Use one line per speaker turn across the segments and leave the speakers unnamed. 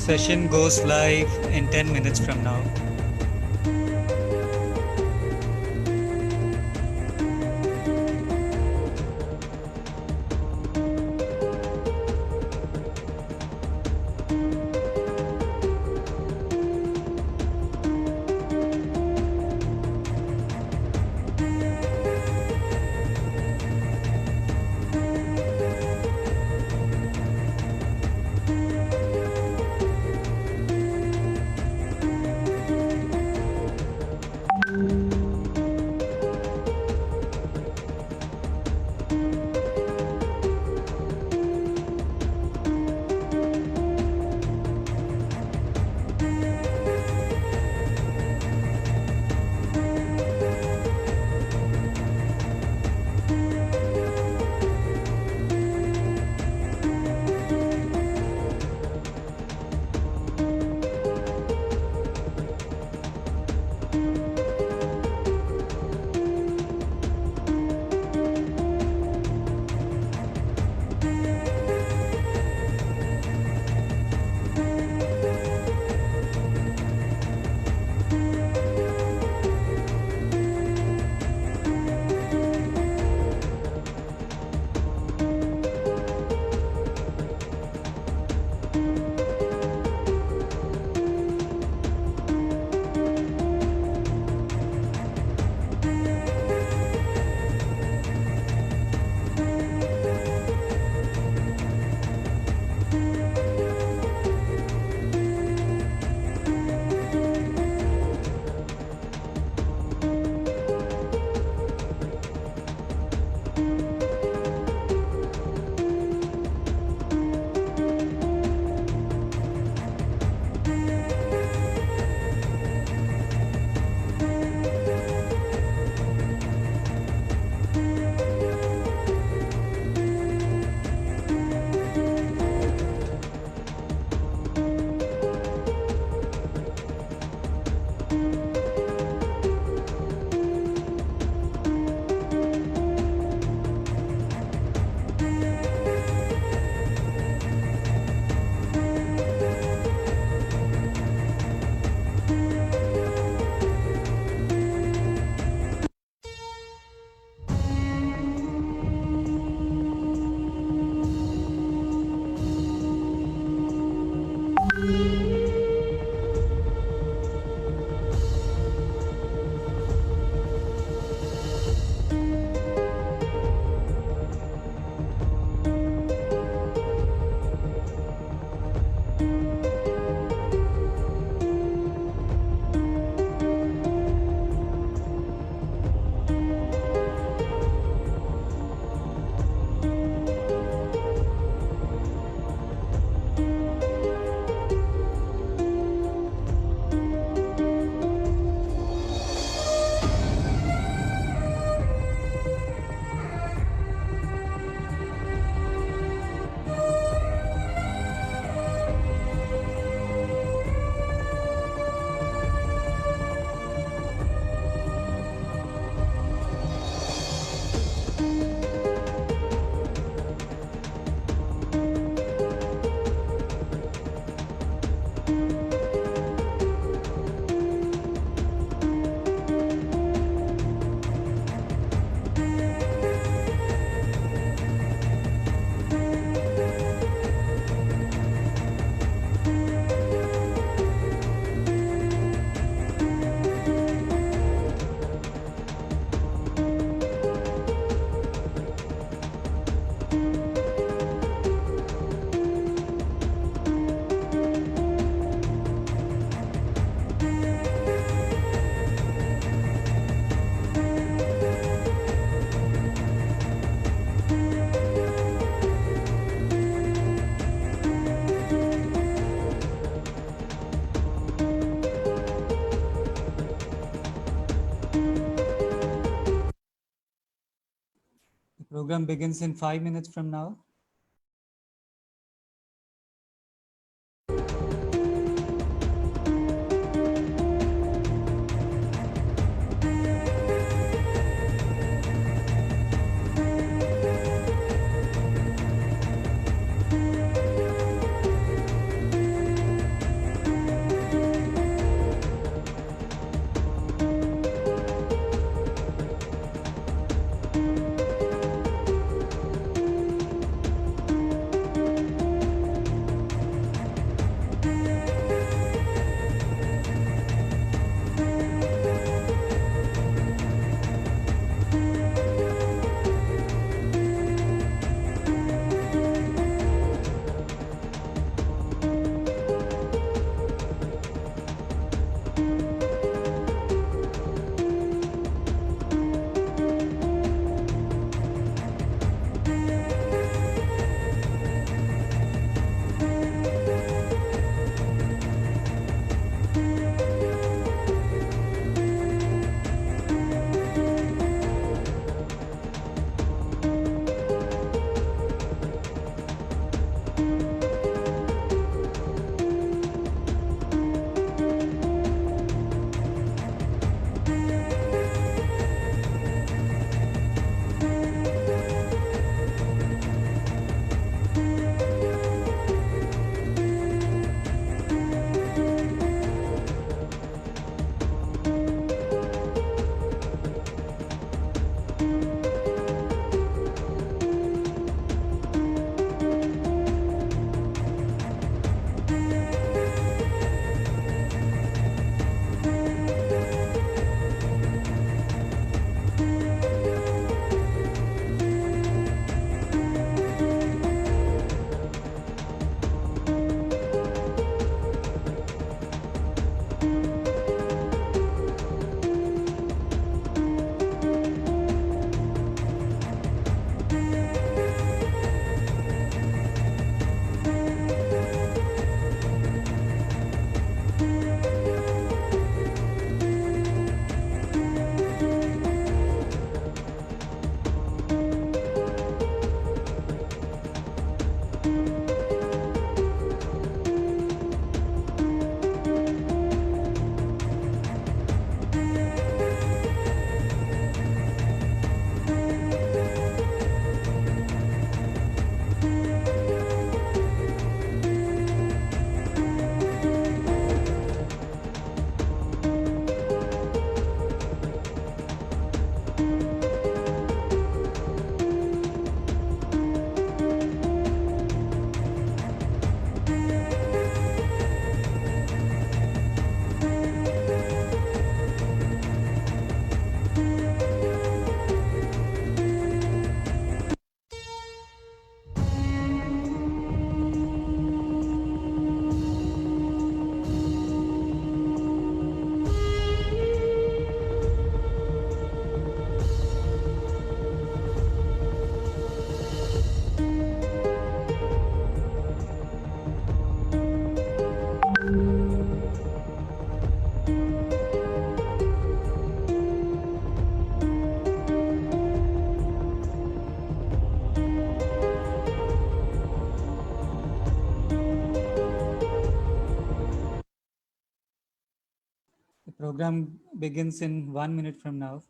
Session goes live in 10 minutes from now. The program begins in 5 minutes from now. The program begins in 1 minute from now.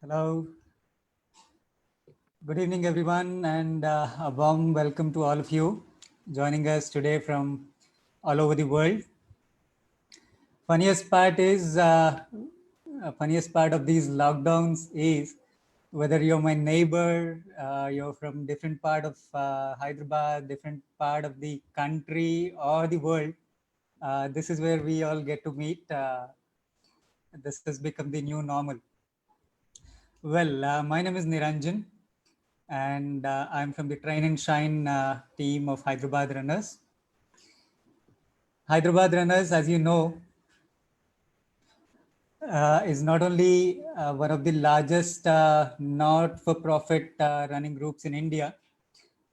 Hello. Good evening, everyone, and a warm welcome to all of you joining us today from all over the world. Funniest part of these lockdowns is whether you're my neighbor, you're from different part of Hyderabad, different part of the country or the world. This is where we all get to meet. This has become the new normal. Well, my name is Niranjan, and I'm from the Train and Shine team of Hyderabad Runners. Hyderabad Runners, as you know, is not only one of the largest not-for-profit running groups in India,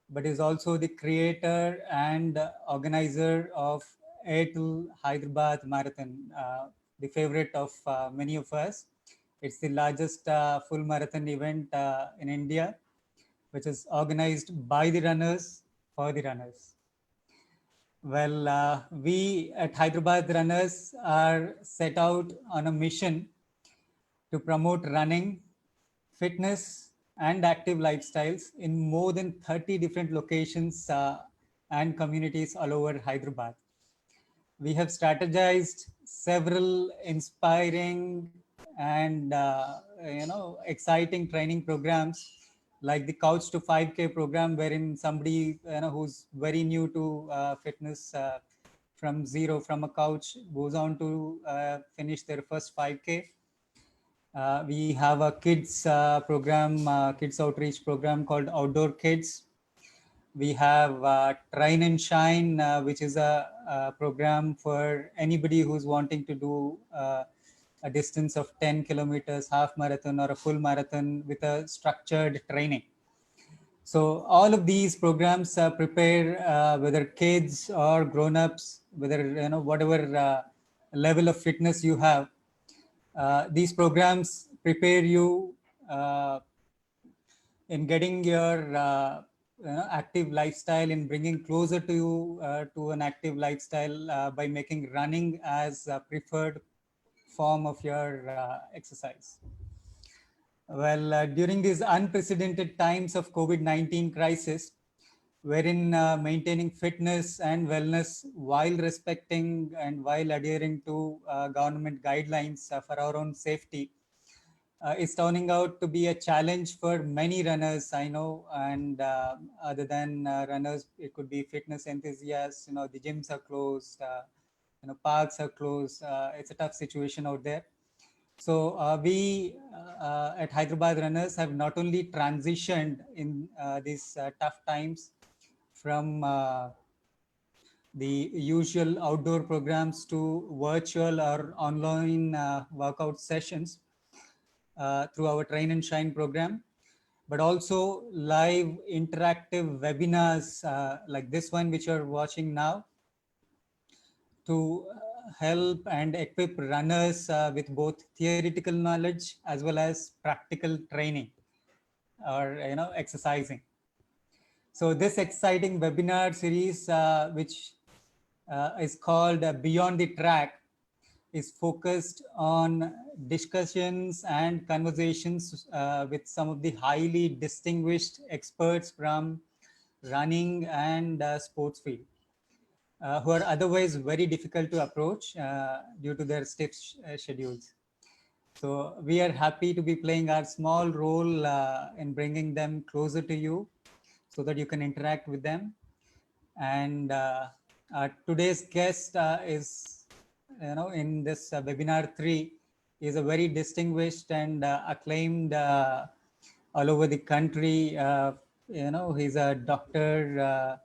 but is also the creator and organizer of Untitled Hyderabad Marathon, the favorite of many of us. It's the largest full marathon event in India, which is organized by the runners for the runners. Well, we at Hyderabad Runners are set out on a mission to promote running, fitness, and active lifestyles in more than 30 different locations and communities all over Hyderabad. We have strategized several inspiring and exciting training programs like the Couch to 5K program, wherein somebody who's very new to fitness from zero, from a couch, goes on to finish their first 5K. We have a kids program, kids outreach program called Outdoor Kids. We have Train and Shine, which is a program for anybody who's wanting to do a distance of 10 kilometers, half marathon or a full marathon with a structured training. So all of these programs prepare whether kids or grown-ups, whether whatever level of fitness you have. These programs prepare you in getting your active lifestyle, in bringing closer to you to an active lifestyle by making running as a preferred form of your exercise. Well, during these unprecedented times of COVID-19 crisis, wherein maintaining fitness and wellness while respecting and while adhering to government guidelines for our own safety is turning out to be a challenge for many runners, I know. And other than runners, it could be fitness enthusiasts. The gyms are closed, parks are closed. It's a tough situation out there. So we at Hyderabad Runners have not only transitioned in these tough times from the usual outdoor programs to virtual or online workout sessions through our Train and Shine program, but also live interactive webinars like this one, which you're watching now, to help and equip runners with both theoretical knowledge as well as practical training or exercising. So this exciting webinar series, which is called Beyond the Track, is focused on discussions and conversations with some of the highly distinguished experts from running and sports field, who are otherwise very difficult to approach due to their stiff schedules. So we are happy to be playing our small role in bringing them closer to you so that you can interact with them. And today's guest is, in this webinar 3, is a very distinguished and acclaimed all over the country. He's a doctor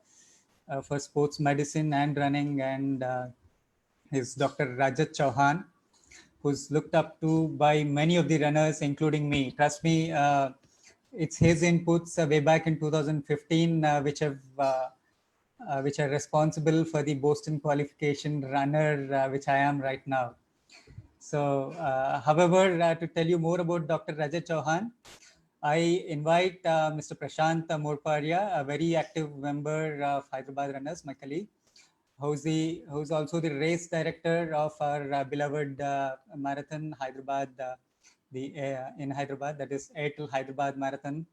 for sports medicine and running, and he's Dr. Rajat Chauhan, who's looked up to by many of the runners, including me. Trust me, it's his inputs way back in 2015, which are responsible for the Boston qualification runner, which I am right now. So, however, to tell you more about Dr. Rajat Chauhan, I invite Mr. Prashant Morparia, a very active member of Hyderabad Runners, my colleague, who's also the race director of our beloved marathon Hyderabad, in Hyderabad, that is Airtel Hyderabad Marathon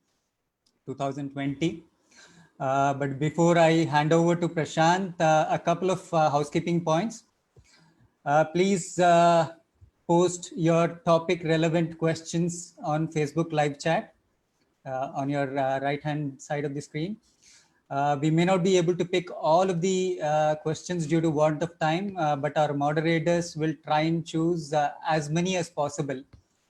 2020. But before I hand over to Prashant, a couple of housekeeping points. Please post your topic relevant questions on Facebook live chat on your right hand side of the screen. We may not be able to pick all of the questions due to want of time, but our moderators will try and choose as many as possible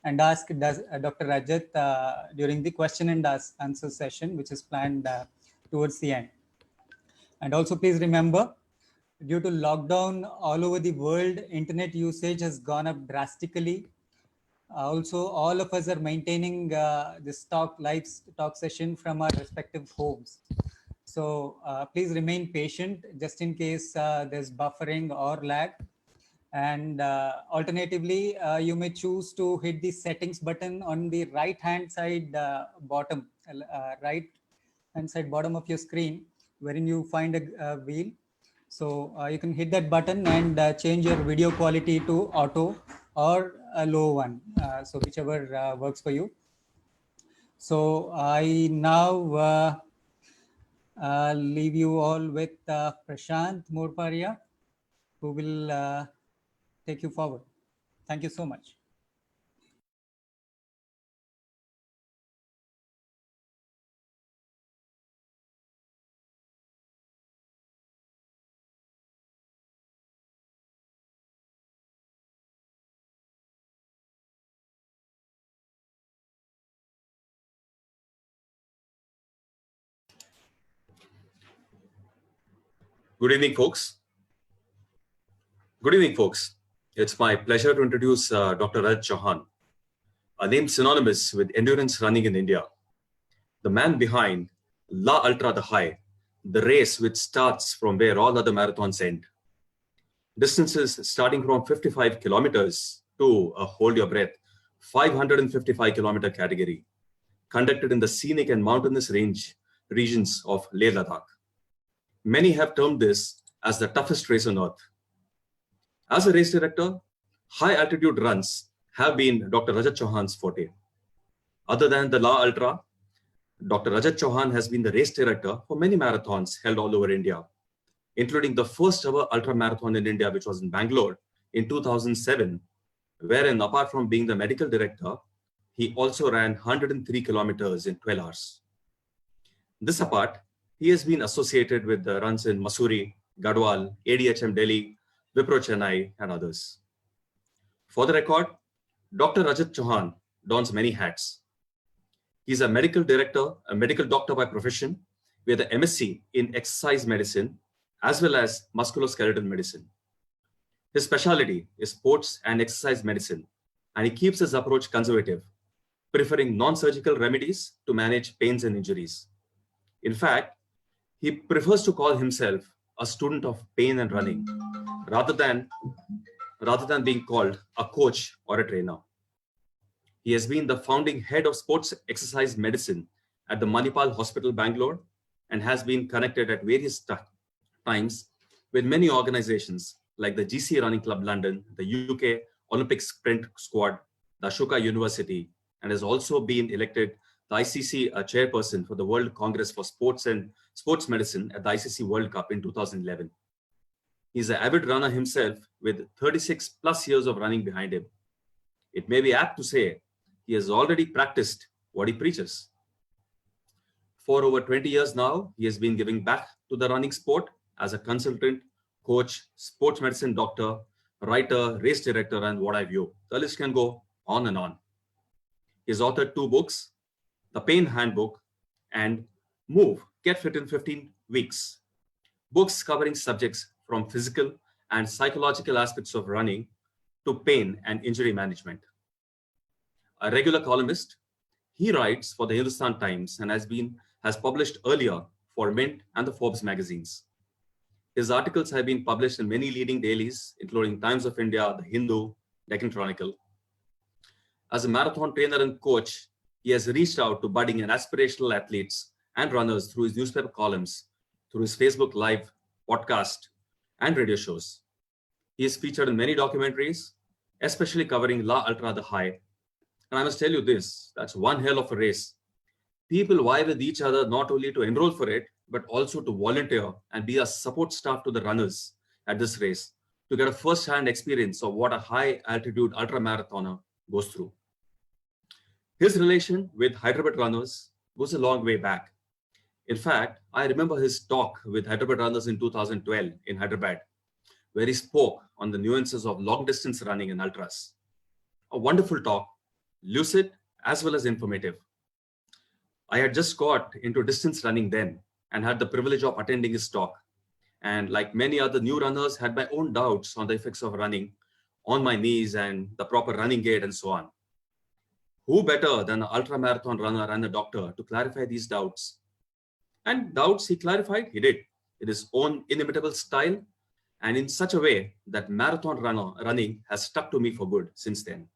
and ask Dr. Rajat during the question and answer session, which is planned towards the end. And also please remember, due to lockdown all over the world, internet usage has gone up drastically. Also, all of us are maintaining this live talk session from our respective homes. So please remain patient just in case there's buffering or lag. And alternatively, you may choose to hit the settings button on the right hand side bottom of your screen, wherein you find a wheel. So you can hit that button and change your video quality to auto or a low one, so whichever works for you. So I now leave you all with Prashant Morparia, who will take you forward. Thank you so much.
Good evening, folks. Good evening, folks. It's my pleasure to introduce Dr. Rajat Chauhan, a name synonymous with endurance running in India. The man behind La Ultra the High, the race which starts from where all other marathons end. Distances starting from 55 kilometers to hold your breath, 555-kilometer category, conducted in the scenic and mountainous regions of Leh Ladakh. Many have termed this as the toughest race on earth. As a race director, high altitude runs have been Dr. Rajat Chauhan's forte. Other than the La Ultra, Dr. Rajat Chauhan has been the race director for many marathons held all over India, including the first ever ultra marathon in India, which was in Bangalore in 2007, wherein apart from being the medical director, he also ran 103 kilometers in 12 hours. This apart, he has been associated with the runs in Mussoorie, Gadwal, ADHM Delhi, Wipro Chennai, and others. For the record, Dr. Rajat Chauhan dons many hats. He's a medical director, a medical doctor by profession, with an MSc in exercise medicine, as well as musculoskeletal medicine. His specialty is sports and exercise medicine, and he keeps his approach conservative, preferring non-surgical remedies to manage pains and injuries. In fact, he prefers to call himself a student of pain and running, rather than being called a coach or a trainer. He has been the founding head of sports exercise medicine at the Manipal Hospital, Bangalore, and has been connected at various times with many organizations like the GC Running Club London, the UK Olympic Sprint Squad, the Ashoka University, and has also been elected the ICC chairperson for the World Congress for Sports and Sports Medicine at the ICC World Cup in 2011. He's an avid runner himself with 36 plus years of running behind him. It may be apt to say he has already practiced what he preaches. For over 20 years now, he has been giving back to the running sport as a consultant, coach, sports medicine doctor, writer, race director, and what have you. The list can go on and on. He has authored 2 books, The Pain Handbook and Move, Get Fit in 15 Weeks. Books covering subjects from physical and psychological aspects of running to pain and injury management. A regular columnist, he writes for the Hindustan Times and has published earlier for Mint and the Forbes magazines. His articles have been published in many leading dailies, including Times of India, The Hindu, Deccan Chronicle. As a marathon trainer and coach, he has reached out to budding and aspirational athletes and runners through his newspaper columns, through his Facebook Live, podcast, and radio shows. He is featured in many documentaries, especially covering La Ultra the High. And I must tell you this, that's one hell of a race. People vie with each other not only to enroll for it, but also to volunteer and be a support staff to the runners at this race to get a first-hand experience of what a high-altitude ultramarathoner goes through. His relation with Hyderabad runners goes a long way back. In fact, I remember his talk with Hyderabad runners in 2012 in Hyderabad, where he spoke on the nuances of long-distance running and ultras. A wonderful talk, lucid as well as informative. I had just got into distance running then and had the privilege of attending his talk. And like many other new runners, had my own doubts on the effects of running on my knees and the proper running gait and so on. Who better than an ultramarathon runner and a doctor to clarify these doubts? And doubts he clarified, he did, in his own inimitable style and in such a way that marathon running has stuck to me for good since then.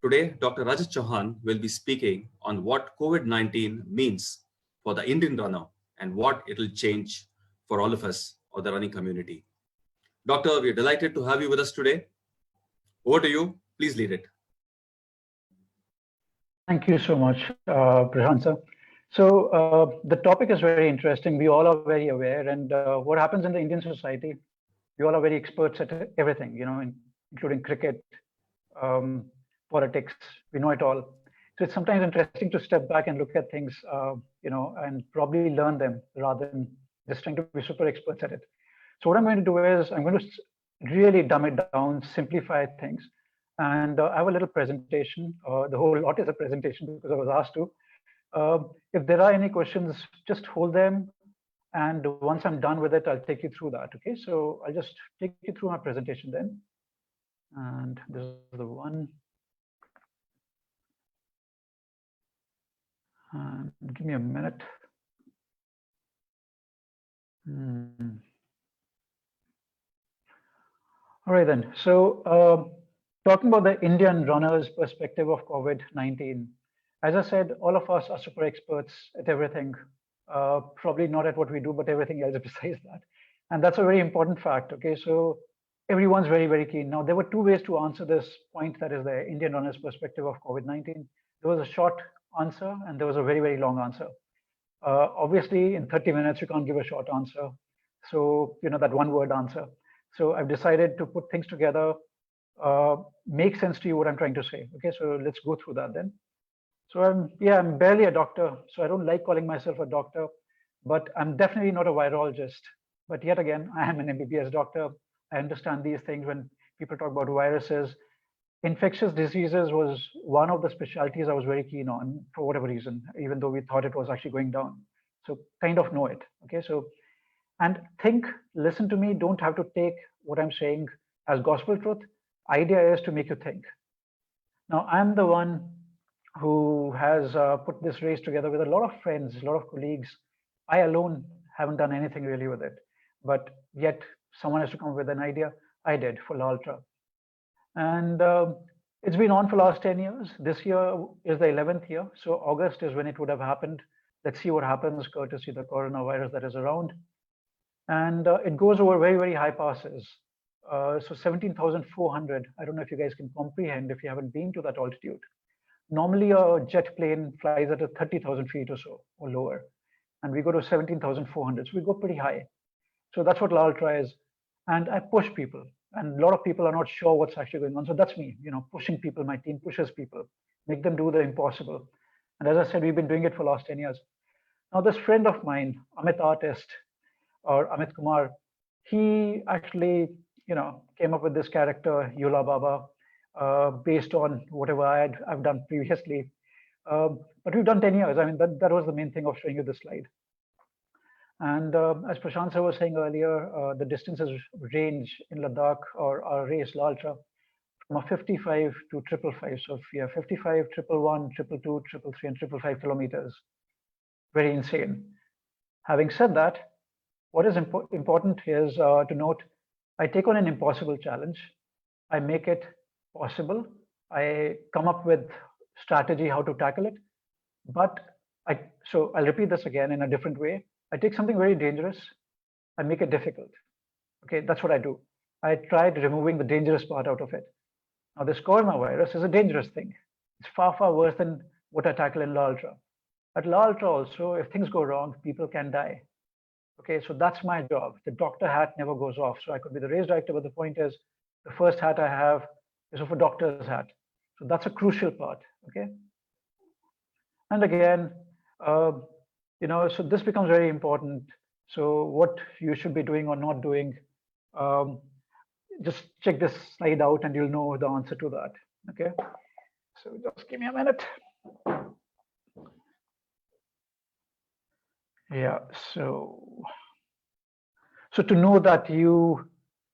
Today, Dr. Rajat Chauhan will be speaking on what COVID-19 means for the Indian runner and what it will change for all of us or the running community. Doctor, we're delighted to have you with us today. Over to you. Please lead it.
Thank you so much, Prashant sir. So the topic is very interesting. We all are very aware, and what happens in the Indian society, we all are very experts at everything, including cricket, politics. We know it all. So it's sometimes interesting to step back and look at things, and probably learn them rather than just trying to be super experts at it. So what I'm going to do is I'm going to really dumb it down, simplify things. And I have a little presentation. The whole lot is a presentation because I was asked to. If there are any questions, just hold them. And once I'm done with it, I'll take you through that. Okay, so I'll just take you through my presentation then. And this is the one. Give me a minute. All right then. So talking about the Indian runners' perspective of COVID-19, as I said, all of us are super experts at everything. Probably not at what we do, but everything else besides that. And that's a very important fact. Okay, so everyone's very, very keen. Now, there were 2 ways to answer this point, that is the Indian runners' perspective of COVID-19. There was a short answer and there was a very, very long answer. Obviously, in 30 minutes, you can't give a short answer. So, that one-word answer. So I've decided to put things together, make sense to you what I'm trying to say. Okay, so let's go through that then. So I'm barely a doctor, so I don't like calling myself a doctor, but I'm definitely not a virologist. But yet again, I am an MBBS doctor. I understand these things when people talk about viruses. Infectious diseases was one of the specialties I was very keen on for whatever reason, even though we thought it was actually going down. So kind of know it. Okay, so and think, listen to me. Don't have to take what I'm saying as gospel truth. Idea is to make you think. Now I'm the one who has put this race together with a lot of friends, a lot of colleagues. I alone haven't done anything really with it, but yet someone has to come up with an idea. I did for La Ultra. And it's been on for the last 10 years. This year is the 11th year. So August is when it would have happened. Let's see what happens, courtesy the coronavirus that is around. And it goes over very, very high passes. So 17,400, I don't know if you guys can comprehend if you haven't been to that altitude. Normally a jet plane flies at 30,000 feet or so, or lower, and we go to 17,400, so we go pretty high. So that's what La Ultra is. And I push people, and a lot of people are not sure what's actually going on. So that's me, pushing people. My team pushes people, make them do the impossible. And as I said, we've been doing it for the last 10 years. Now, this friend of mine, Amit Artist, or Amit Kumar, he actually, came up with this character, Yula Baba, based on whatever I've done previously. But we've done 10 years. I mean, that was the main thing of showing you this slide. And as Prashant sir was saying earlier, the distances range in Ladakh or our race, La Ultra, from a 55 to 555. So if you have 55, 111, 222, 333, and 555 kilometers, very insane. Having said that, what is important is to note, I take on an impossible challenge. I make it possible. I come up with strategy how to tackle it. But so I'll repeat this again in a different way. I take something very dangerous, I make it difficult. Okay, that's what I do. I tried removing the dangerous part out of it. Now, this coronavirus is a dangerous thing. It's far, far worse than what I tackle in La Ultra. At La Ultra also, if things go wrong, people can die. Okay, so that's my job. The doctor hat never goes off. So I could be the race director, but the point is, the first hat I have is of a doctor's hat. So that's a crucial part, okay? And again, so this becomes very important. So what you should be doing or not doing, just check this slide out and you'll know the answer to that, okay? So just give me a minute. Yeah, so to know that you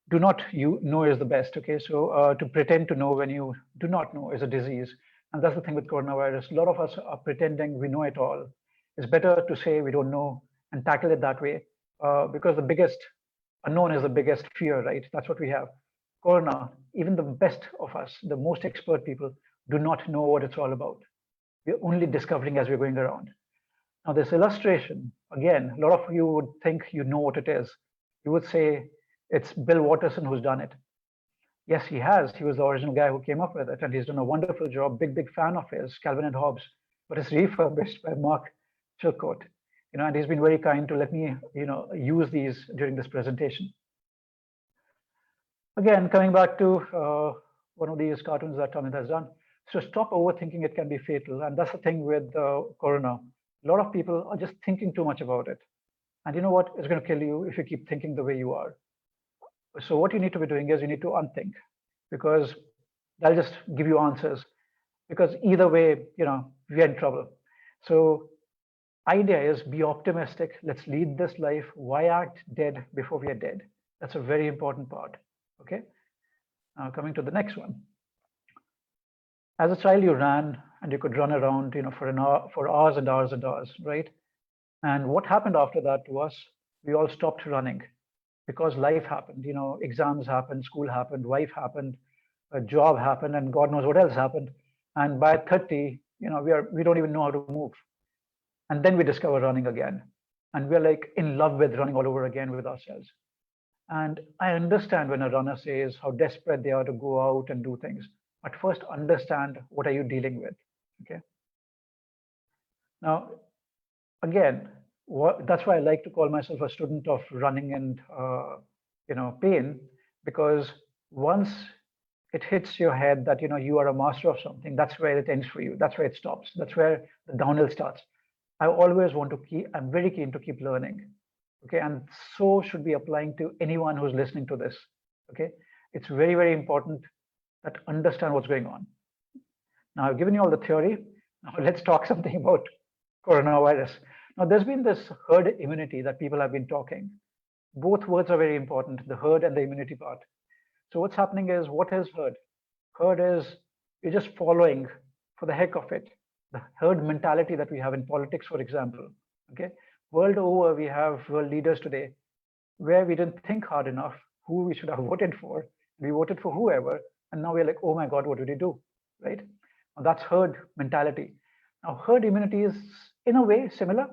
do not know is the best, okay? So to pretend to know when you do not know is a disease. And that's the thing with coronavirus. A lot of us are pretending we know it all. It's better to say we don't know and tackle it that way, because the biggest unknown is the biggest fear, right? That's what we have. Corona, even the best of us, the most expert people, do not know what it's all about. We're only discovering as we're going around. Now, this illustration, again, a lot of you would think you know what it is. You would say it's Bill Watterson who's done it. Yes, he has. He was the original guy who came up with it, and he's done a wonderful job. Big fan of his, Calvin and Hobbes, but it's refurbished by Mark Chilcote, and he's been very kind to let me, use these during this presentation. Again, coming back to one of these cartoons that Amit has done. So stop overthinking, it can be fatal. And that's the thing with Corona. A lot of people are just thinking too much about it. And you know what? It's going to kill you if you keep thinking the way you are. So what you need to be doing is you need to unthink, because that'll just give you answers. Because either way, we're in trouble. So idea is be optimistic. Let's lead this life. Why act dead before we are dead? That's a very important part. Okay. Now coming to the next one. As a child, you ran and you could run around, for an hour, for hours and hours and hours, right? And what happened after that to us? We all stopped running because life happened. Exams happened, school happened, wife happened, a job happened, and God knows what else happened. And by 30, we don't even know how to move. And then we discover running again, and we're like in love with running all over again with ourselves. And I understand when a runner says how desperate they are to go out and do things. But first, understand what are you dealing with, okay? Now, again, that's why I like to call myself a student of running and pain, because once it hits your head that you are a master of something, that's where it ends for you. That's where it stops. That's where the downhill starts. I always want to I'm very keen to keep learning, okay? And so should be applying to anyone who's listening to this, okay? It's very, very important that understand what's going on. Now, I've given you all the theory. Now, let's talk something about coronavirus. Now, there's been this herd immunity that people have been talking. Both words are very important, the herd and the immunity part. So what's happening is, what is herd? Herd is, you're just following for the heck of it. The herd mentality that we have in politics, for example, okay? World over, we have world leaders today where we didn't think hard enough who we should have voted for. We voted for whoever, and now we're like, oh my God, what did we do, right? Now, that's herd mentality. Now, herd immunity is in a way similar.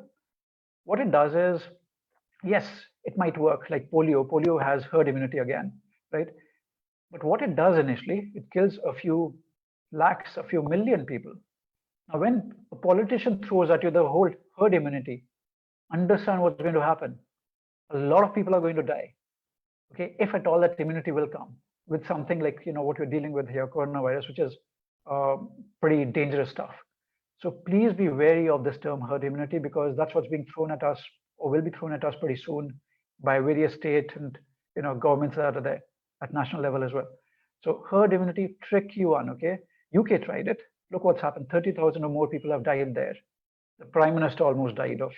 What it does is, yes, it might work like polio. Polio has herd immunity again, right? But what it does initially, it kills a few lakhs, a few million people. Now, when a politician throws at you the whole herd immunity, understand what's going to happen. A lot of people are going to die. Okay, if at all that immunity will come with something like what we're dealing with here, coronavirus, which is uh, pretty dangerous stuff. So please be wary of this term herd immunity, because that's what's being thrown at us, or will be thrown at us pretty soon, by various state and governments that are there at national level as well. So herd immunity, trick you on. Okay, UK tried it. Look what's happened. 30,000 or more people have died there. The Prime Minister almost died of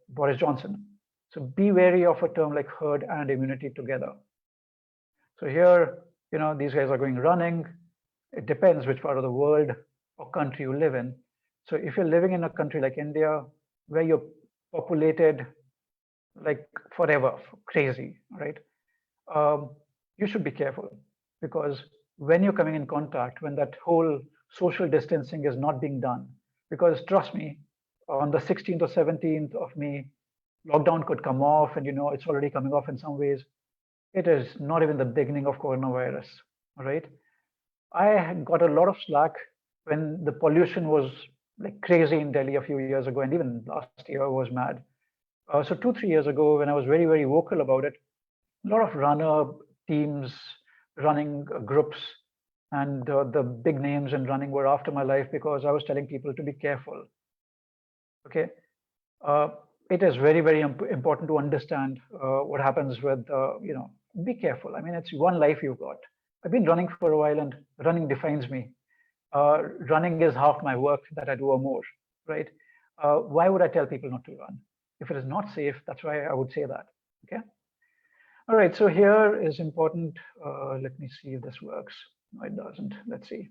Boris Johnson. So be wary of a term like herd and immunity together. So here, these guys are going running. It depends which part of the world or country you live in. So if you're living in a country like India, where you're populated like forever, crazy, right? You should be careful, because when you're coming in contact, when that whole social distancing is not being done, because trust me, on the 16th or 17th of May, lockdown could come off, and it's already coming off in some ways. It is not even the beginning of coronavirus, right? I got a lot of slack when the pollution was like crazy in Delhi a few years ago, and even last year was mad. So 2, 3 years ago, when I was very, very vocal about it, a lot of runner teams, running groups, and the big names in running were after my life, because I was telling people to be careful. Okay, it is very, very important to understand what happens with be careful. I mean, it's one life you've got. I've been running for a while, and running defines me. Running is half my work that I do or more, right? Why would I tell people not to run? If it is not safe, that's why I would say that, okay? All right, so here is important. Let me see if this works. No, it doesn't. Let's see.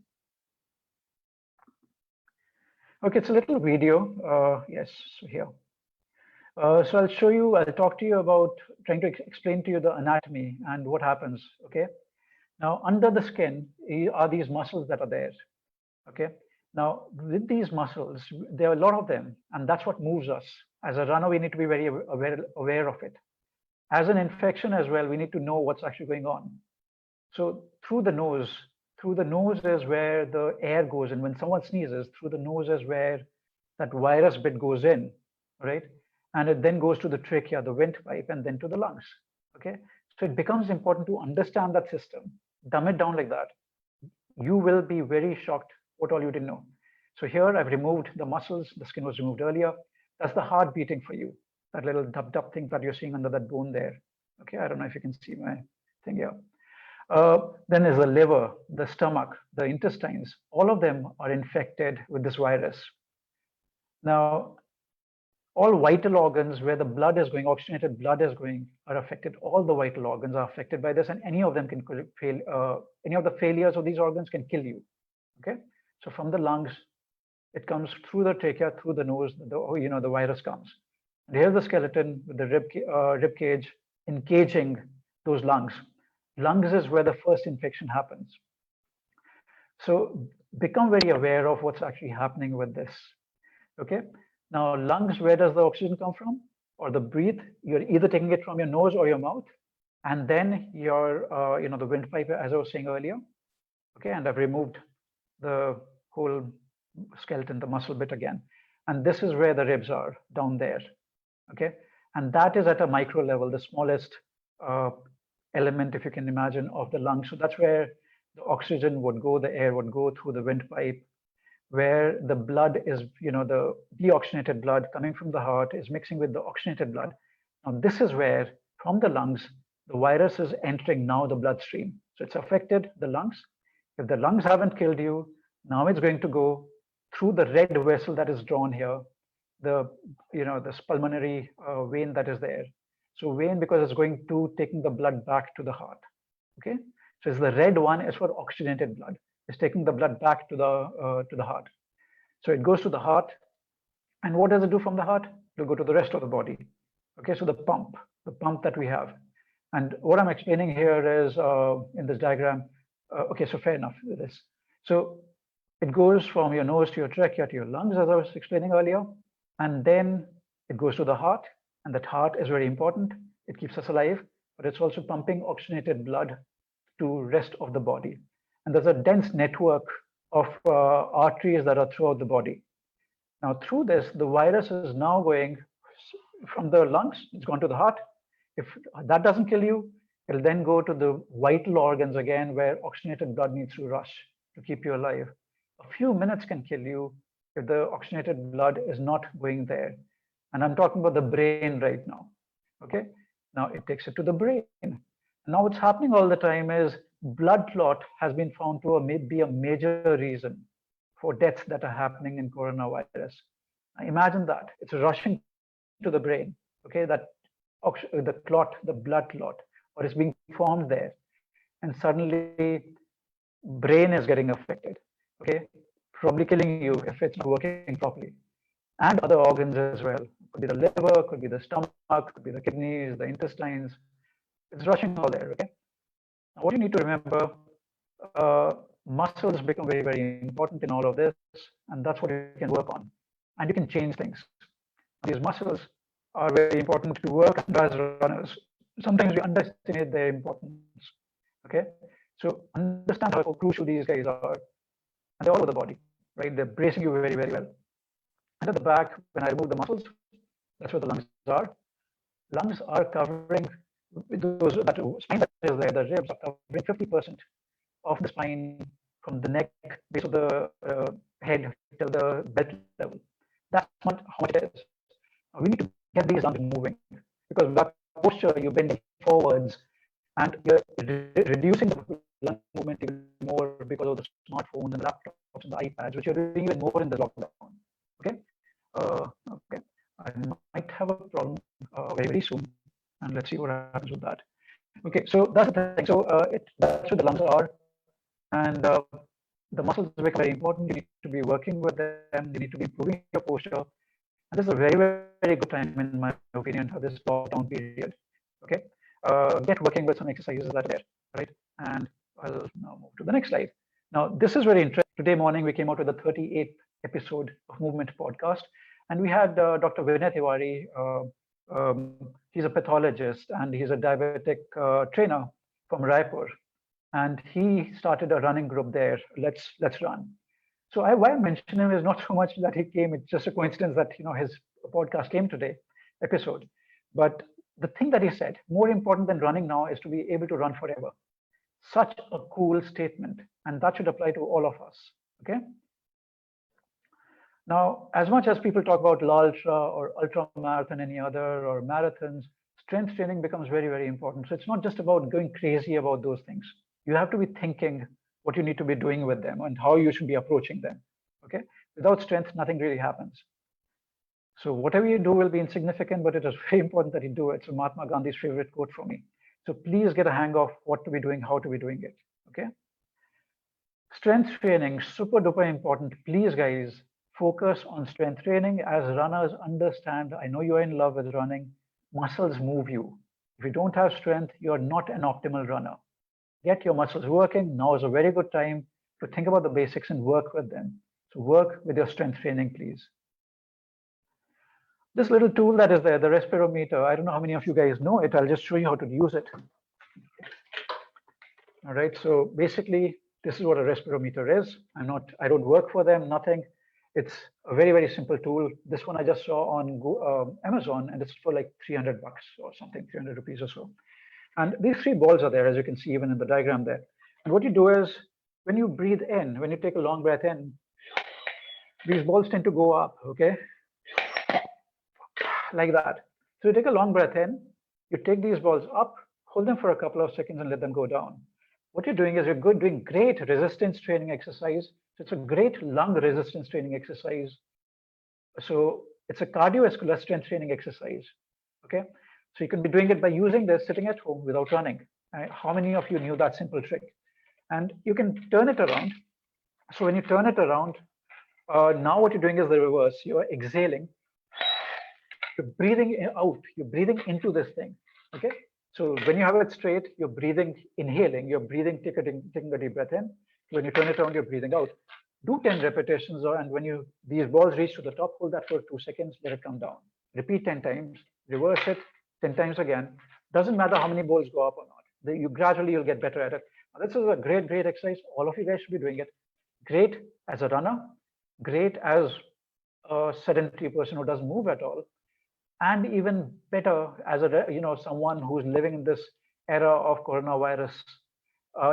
Okay, it's a little video. Yes, so here. So I'll talk to you about trying to explain to you the anatomy and what happens, okay? Now, under the skin are these muscles that are there, okay? Now, with these muscles, there are a lot of them, and that's what moves us. As a runner, we need to be very aware of it. As an infection as well, we need to know what's actually going on. So through the nose is where the air goes in. When someone sneezes, through the nose is where that virus bit goes in, right? And it then goes to the trachea, the windpipe, and then to the lungs, okay? So it becomes important to understand that system, dumb it down like that. You will be very shocked what all you didn't know. So here I've removed the muscles, the skin was removed earlier. That's the heart beating for you, that little dub thing that you're seeing under that bone there. Okay, I don't know if you can see my thing here. Then there's the liver, the stomach, the intestines. All of them are infected with this virus. Now, all vital organs where the blood is going, oxygenated blood is going, are affected. All the vital organs are affected by this, and any of them can fail. Any of the failures of these organs can kill you. Okay, so from the lungs, it comes through the trachea, through the nose. The virus comes. And here's the skeleton with the rib cage encaging those lungs. Lungs is where the first infection happens. So become very aware of what's actually happening with this. Okay. Now, lungs, where does the oxygen come from? Or the breathe? You're either taking it from your nose or your mouth, and then your, the windpipe, as I was saying earlier. Okay, and I've removed the whole skeleton, the muscle bit again. And this is where the ribs are, down there. Okay, and that is at a micro level, the smallest element, if you can imagine, of the lung. So that's where the oxygen would go, the air would go through the windpipe, where the blood is, the deoxygenated blood coming from the heart is mixing with the oxygenated blood. Now, this is where, from the lungs, the virus is entering now the bloodstream. So it's affected the lungs. If the lungs haven't killed you, now it's going to go through the red vessel that is drawn here, this pulmonary vein that is there. So vein, because it's going to taking the blood back to the heart. Okay, so it's the red one is for oxygenated blood. It's taking the blood back to the heart. So it goes to the heart, and what does it do from the heart? It'll go to the rest of the body. Okay, so the pump that we have, and what I'm explaining here is in this diagram. Okay, so fair enough with this. So it goes from your nose to your trachea to your lungs, as I was explaining earlier, and then it goes to the heart. And that heart is very important. It keeps us alive, but it's also pumping oxygenated blood to rest of the body. And there's a dense network of arteries that are throughout the body. Now, through this, the virus is now going from the lungs, it's gone to the heart. If that doesn't kill you, it'll then go to the vital organs again, where oxygenated blood needs to rush to keep you alive. A few minutes can kill you if the oxygenated blood is not going there. And I'm talking about the brain right now. Okay. Now it takes it to the brain. Now what's happening all the time is blood clot has been found to be a major reason for deaths that are happening in coronavirus. Now imagine that it's rushing to the brain. Okay, that the clot, the blood clot, or it's being formed there, and suddenly brain is getting affected. Okay, probably killing you if it's not working properly, and other organs as well. Could be the liver, could be the stomach, could be the kidneys, the intestines. It's rushing all there. Okay. Now, what you need to remember, muscles become very, very important in all of this, and that's what you can work on, and you can change things. These muscles are very important to work as runners. Sometimes we underestimate their importance. Okay, so understand how crucial these guys are, and they're all over the body, right? They're bracing you very, very well. And at the back, when I remove the muscles, that's where the lungs are. Lungs are covering those that spine that is there. The ribs are covering 50% of the spine from the neck, base of the head till the belt level. That's not how much it is. We need to get these lungs moving, because that posture, you're bending forwards and you're reducing the lung movement even more because of the smartphones and laptops and the iPads, which you're doing even more in the lockdown. Okay. Okay. I might have a problem very, very soon, and let's see what happens with that. Okay, so that's the thing. So that's what the lungs are, and the muscles become very important. You need to be working with them. You need to be improving your posture. And this is a very, very good time, in my opinion, for this lockdown period. Okay, get working with some exercises that are there, right? And I'll now move to the next slide. Now, this is very interesting. Today morning, we came out with the 38th episode of Movement Podcast, and we had Dr. Vinay Tiwari. He's a pathologist and he's a diabetic trainer from Raipur, and he started a running group there. Let's run. So why I mention him is not so much that he came. It's just a coincidence that his podcast came today episode. But the thing that he said, more important than running now, is to be able to run forever. Such a cool statement, and that should apply to all of us. Okay. Now, as much as people talk about ultra or ultra marathon, any other, or marathons, strength training becomes very, very important. So it's not just about going crazy about those things. You have to be thinking what you need to be doing with them and how you should be approaching them. Okay. Without strength, nothing really happens. So whatever you do will be insignificant, but it is very important that you do it. So Mahatma Gandhi's favorite quote for me. So please get a hang of what to be doing, how to be doing it. Okay. Strength training, super duper important. Please, guys, focus on strength training. As runners, understand, I know you're in love with running. Muscles move you. If you don't have strength, you're not an optimal runner. Get your muscles working. Now is a very good time to think about the basics and work with them. So work with your strength training, please. This little tool that is there, the Respirometer, I don't know how many of you guys know it. I'll just show you how to use it. All right, so basically, this is what a Respirometer is. I don't work for them, nothing. It's a very, very simple tool. This one I just saw on Amazon, and it's for like 300 bucks or something, 300 rupees or so. And these three balls are there, as you can see even in the diagram there. And what you do is, when you breathe in, when you take a long breath in, these balls tend to go up, okay? Like that. So you take a long breath in, you take these balls up, hold them for a couple of seconds and let them go down. What you're doing is you're doing great resistance training exercise. So it's a great lung resistance training exercise. So it's a cardiovascular strength training exercise. Okay. So you can be doing it by using this sitting at home without running. How many of you knew that simple trick? And you can turn it around. So when you turn it around, now what you're doing is the reverse. You're exhaling. You're breathing out. You're breathing into this thing. Okay. So when you have it straight, you're breathing, inhaling. You're breathing, taking a deep breath in. When you turn it around, you're breathing out. Do 10 repetitions, and when these balls reach to the top, hold that for 2 seconds, let it come down. Repeat 10 times, reverse it 10 times again. Doesn't matter how many balls go up or not. You gradually you'll get better at it. Now, this is a great exercise. All of you guys should be doing it. Great as a runner, great as a sedentary person who doesn't move at all, and even better as a someone who's living in this era of coronavirus.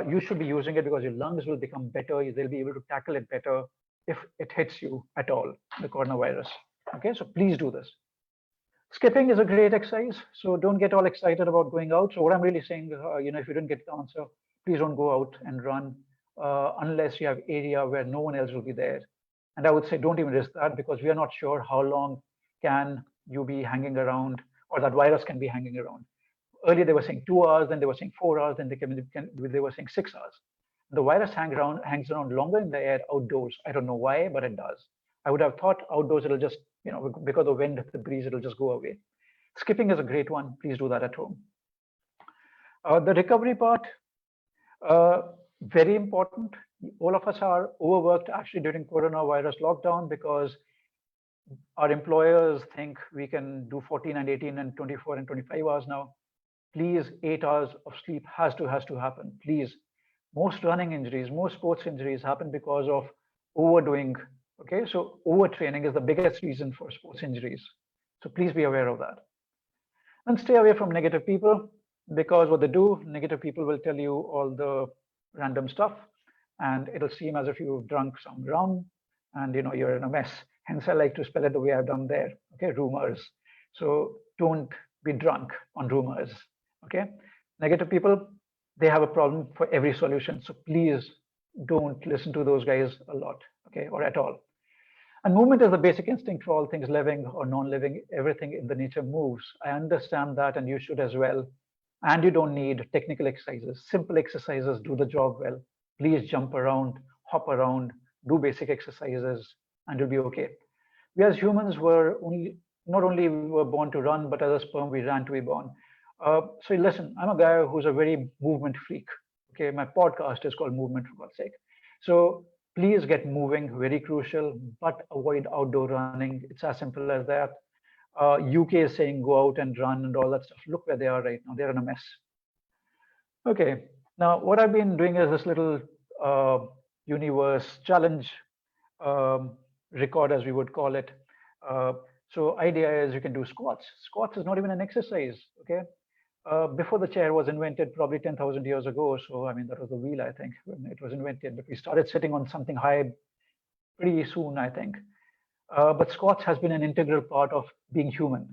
You should be using it because your lungs will become better. They'll be able to tackle it better if it hits you at all, the coronavirus. Okay, so please do this. Skipping is a great exercise, so don't get all excited about going out. So what I'm really saying, if you didn't get the answer, please don't go out and run unless you have area where no one else will be there. And I would say don't even risk that, because we are not sure how long can you be hanging around, or that virus can be hanging around. Earlier they were saying 2 hours, then they were saying 4 hours, then they were saying 6 hours. The virus hangs around longer in the air outdoors. I don't know why, but it does. I would have thought outdoors it'll just, because of the wind, the breeze, it'll just go away. Skipping is a great one. Please do that at home. The recovery part, very important. All of us are overworked actually during coronavirus lockdown, because our employers think we can do 14 and 18 and 24 and 25 hours now. Please, 8 hours of sleep has to happen. Please. Most running injuries, most sports injuries happen because of overdoing. Okay, so overtraining is the biggest reason for sports injuries. So please be aware of that. And stay away from negative people, because what they do, negative people will tell you all the random stuff, and it'll seem as if you've drunk some rum and you're in a mess. Hence, I like to spell it the way I've done there. Okay, rumors. So don't be drunk on rumors. Okay, negative people, they have a problem for every solution. So please don't listen to those guys a lot, okay, or at all. And movement is the basic instinct for all things living or non-living. Everything in the nature moves. I understand that, and you should as well. And you don't need technical exercises. Simple exercises do the job well. Please jump around, hop around, do basic exercises, and you'll be okay. We as humans were not only were born to run, but as a sperm, we ran to be born. So listen, I'm a guy who's a very movement freak. Okay, my podcast is called Movement, for God's sake. So please get moving, very crucial, but avoid outdoor running. It's as simple as that. UK is saying go out and run and all that stuff. Look where they are right now. They're in a mess. Okay, now what I've been doing is this little universe challenge record, as we would call it. So idea is you can do squats. Squats is not even an exercise, okay? Before the chair was invented, probably 10,000 years ago. So, I mean, that was the wheel, I think, when it was invented. But we started sitting on something high pretty soon, I think. But squats has been an integral part of being human,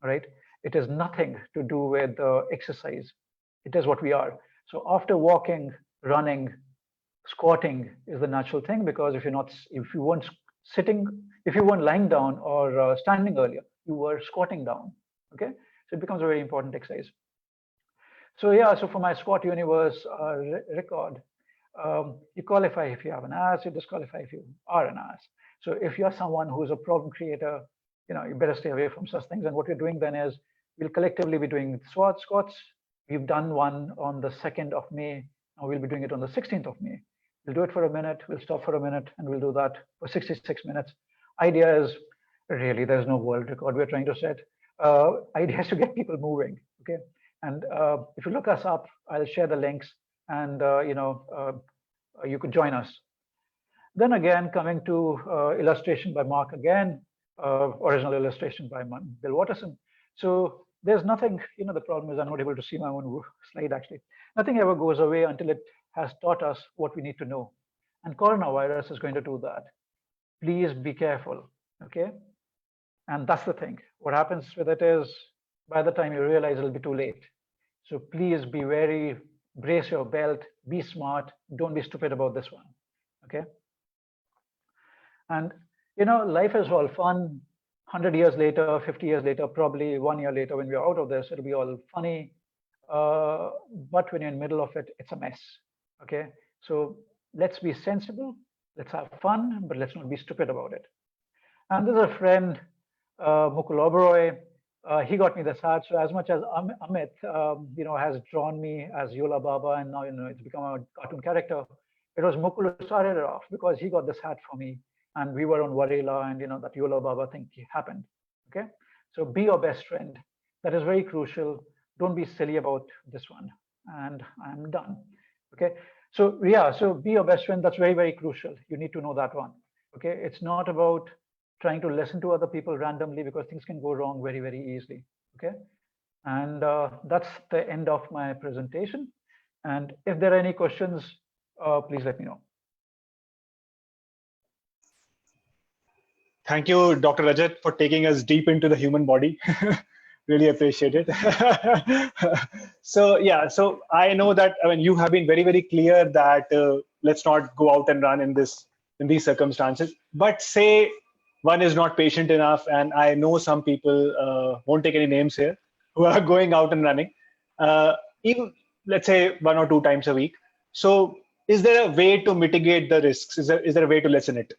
right? It has nothing to do with exercise. It is what we are. So after walking, running, squatting is the natural thing, because if you weren't sitting, if you weren't lying down or standing earlier, you were squatting down, okay? So it becomes a very important exercise. So yeah, so for my squat universe record, you qualify if you have an ass, you disqualify if you are an ass. So if you're someone who's a problem creator, you better stay away from such things. And what we're doing then is we'll collectively be doing squats. We've done one on the 2nd of May. Now we'll be doing it on the 16th of May. We'll do it for a minute, we'll stop for a minute, and we'll do that for 66 minutes. Idea is really there's no world record we're trying to set. Idea is to get people moving, okay? And if you look us up, I'll share the links, and you could join us. Then again, coming to illustration by Mark again, original illustration by Bill Watterson. So there's nothing, the problem is I'm not able to see my own slide actually. Nothing ever goes away until it has taught us what we need to know. And coronavirus is going to do that. Please be careful, okay? And that's the thing. What happens with it is, by the time you realize, it'll be too late. So please be very, brace your belt, be smart, don't be stupid about this one, okay? And, life is all fun. 100 years later, 50 years later, probably 1 year later, when we're out of this, it'll be all funny. But when you're in the middle of it, it's a mess, okay? So let's be sensible, let's have fun, but let's not be stupid about it. And there's a friend, Mukul Oberoi, he got me this hat. So as much as Amit, has drawn me as Yola Baba, and now, it's become a cartoon character, it was Mukul who started it off, because he got this hat for me. And we were on Warela, and that Yola Baba thing happened. Okay, so be your best friend. That is very crucial. Don't be silly about this one. And I'm done. Okay. So yeah, so be your best friend. That's very, very crucial. You need to know that one. Okay. It's not about trying to listen to other people randomly, because things can go wrong very, very easily. Okay. And that's the end of my presentation. And if there are any questions, please let me know.
Thank you, Dr. Rajat, for taking us deep into the human body. Really appreciate it. So yeah, so I know that, I mean, you have been very, very clear that let's not go out and run in these circumstances. But say one is not patient enough, and I know some people, won't take any names here, who are going out and running, even let's say 1 or 2 times a week. So is there a way to mitigate the risks? Is there a way to lessen it?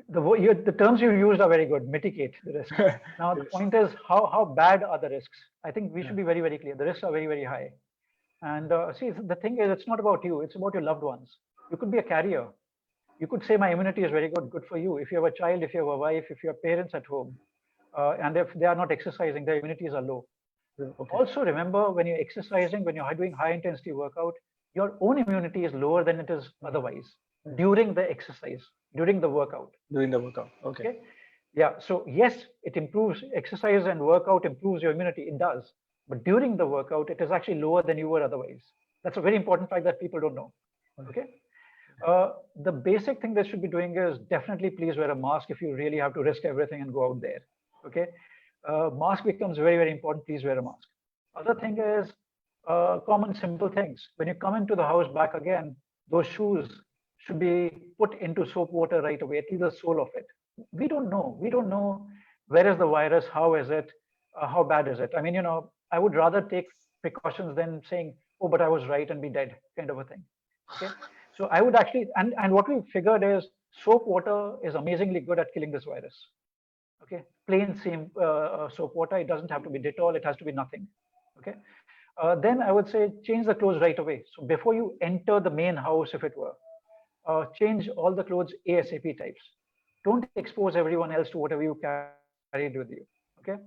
The terms you used are very good. Mitigate the risk. Now the point is, how bad are the risks? I think we should be very, very clear. The risks are very, very high. And see, the thing is, it's not about you. It's about your loved ones. You could be a carrier. You could say my immunity is very good. Good for you. If you have a child, if you have a wife, if you have parents at home, and if they are not exercising, their immunities are low.
Okay.
Also remember, when you're exercising, when you're doing high intensity workout, your own immunity is lower than it is otherwise during the exercise, during the workout.
During the workout. Okay.
Yeah. So yes, it improves. Exercise and workout improves your immunity. It does. But during the workout, it is actually lower than you were otherwise. That's a very important fact that people don't know. Okay. The basic thing they should be doing is definitely please wear a mask if you really have to risk everything and go out there. Okay. Mask becomes very, very important. Please wear a mask. Other thing is common simple things. When you come into the house back again, those shoes should be put into soap water right away, at least the sole of it. We don't know. We don't know where is the virus, how is it, how bad is it. I mean, you know, I would rather take precautions than saying, oh, but I was right and be dead, kind of a thing. Okay. So I would actually, and what we figured is soap water is amazingly good at killing this virus. Okay, plain same soap water. It doesn't have to be Dettol. It has to be nothing. Okay. Then I would say change the clothes right away. So before you enter the main house, if it were, change all the clothes ASAP types. Don't expose everyone else to whatever you carried with you. Okay.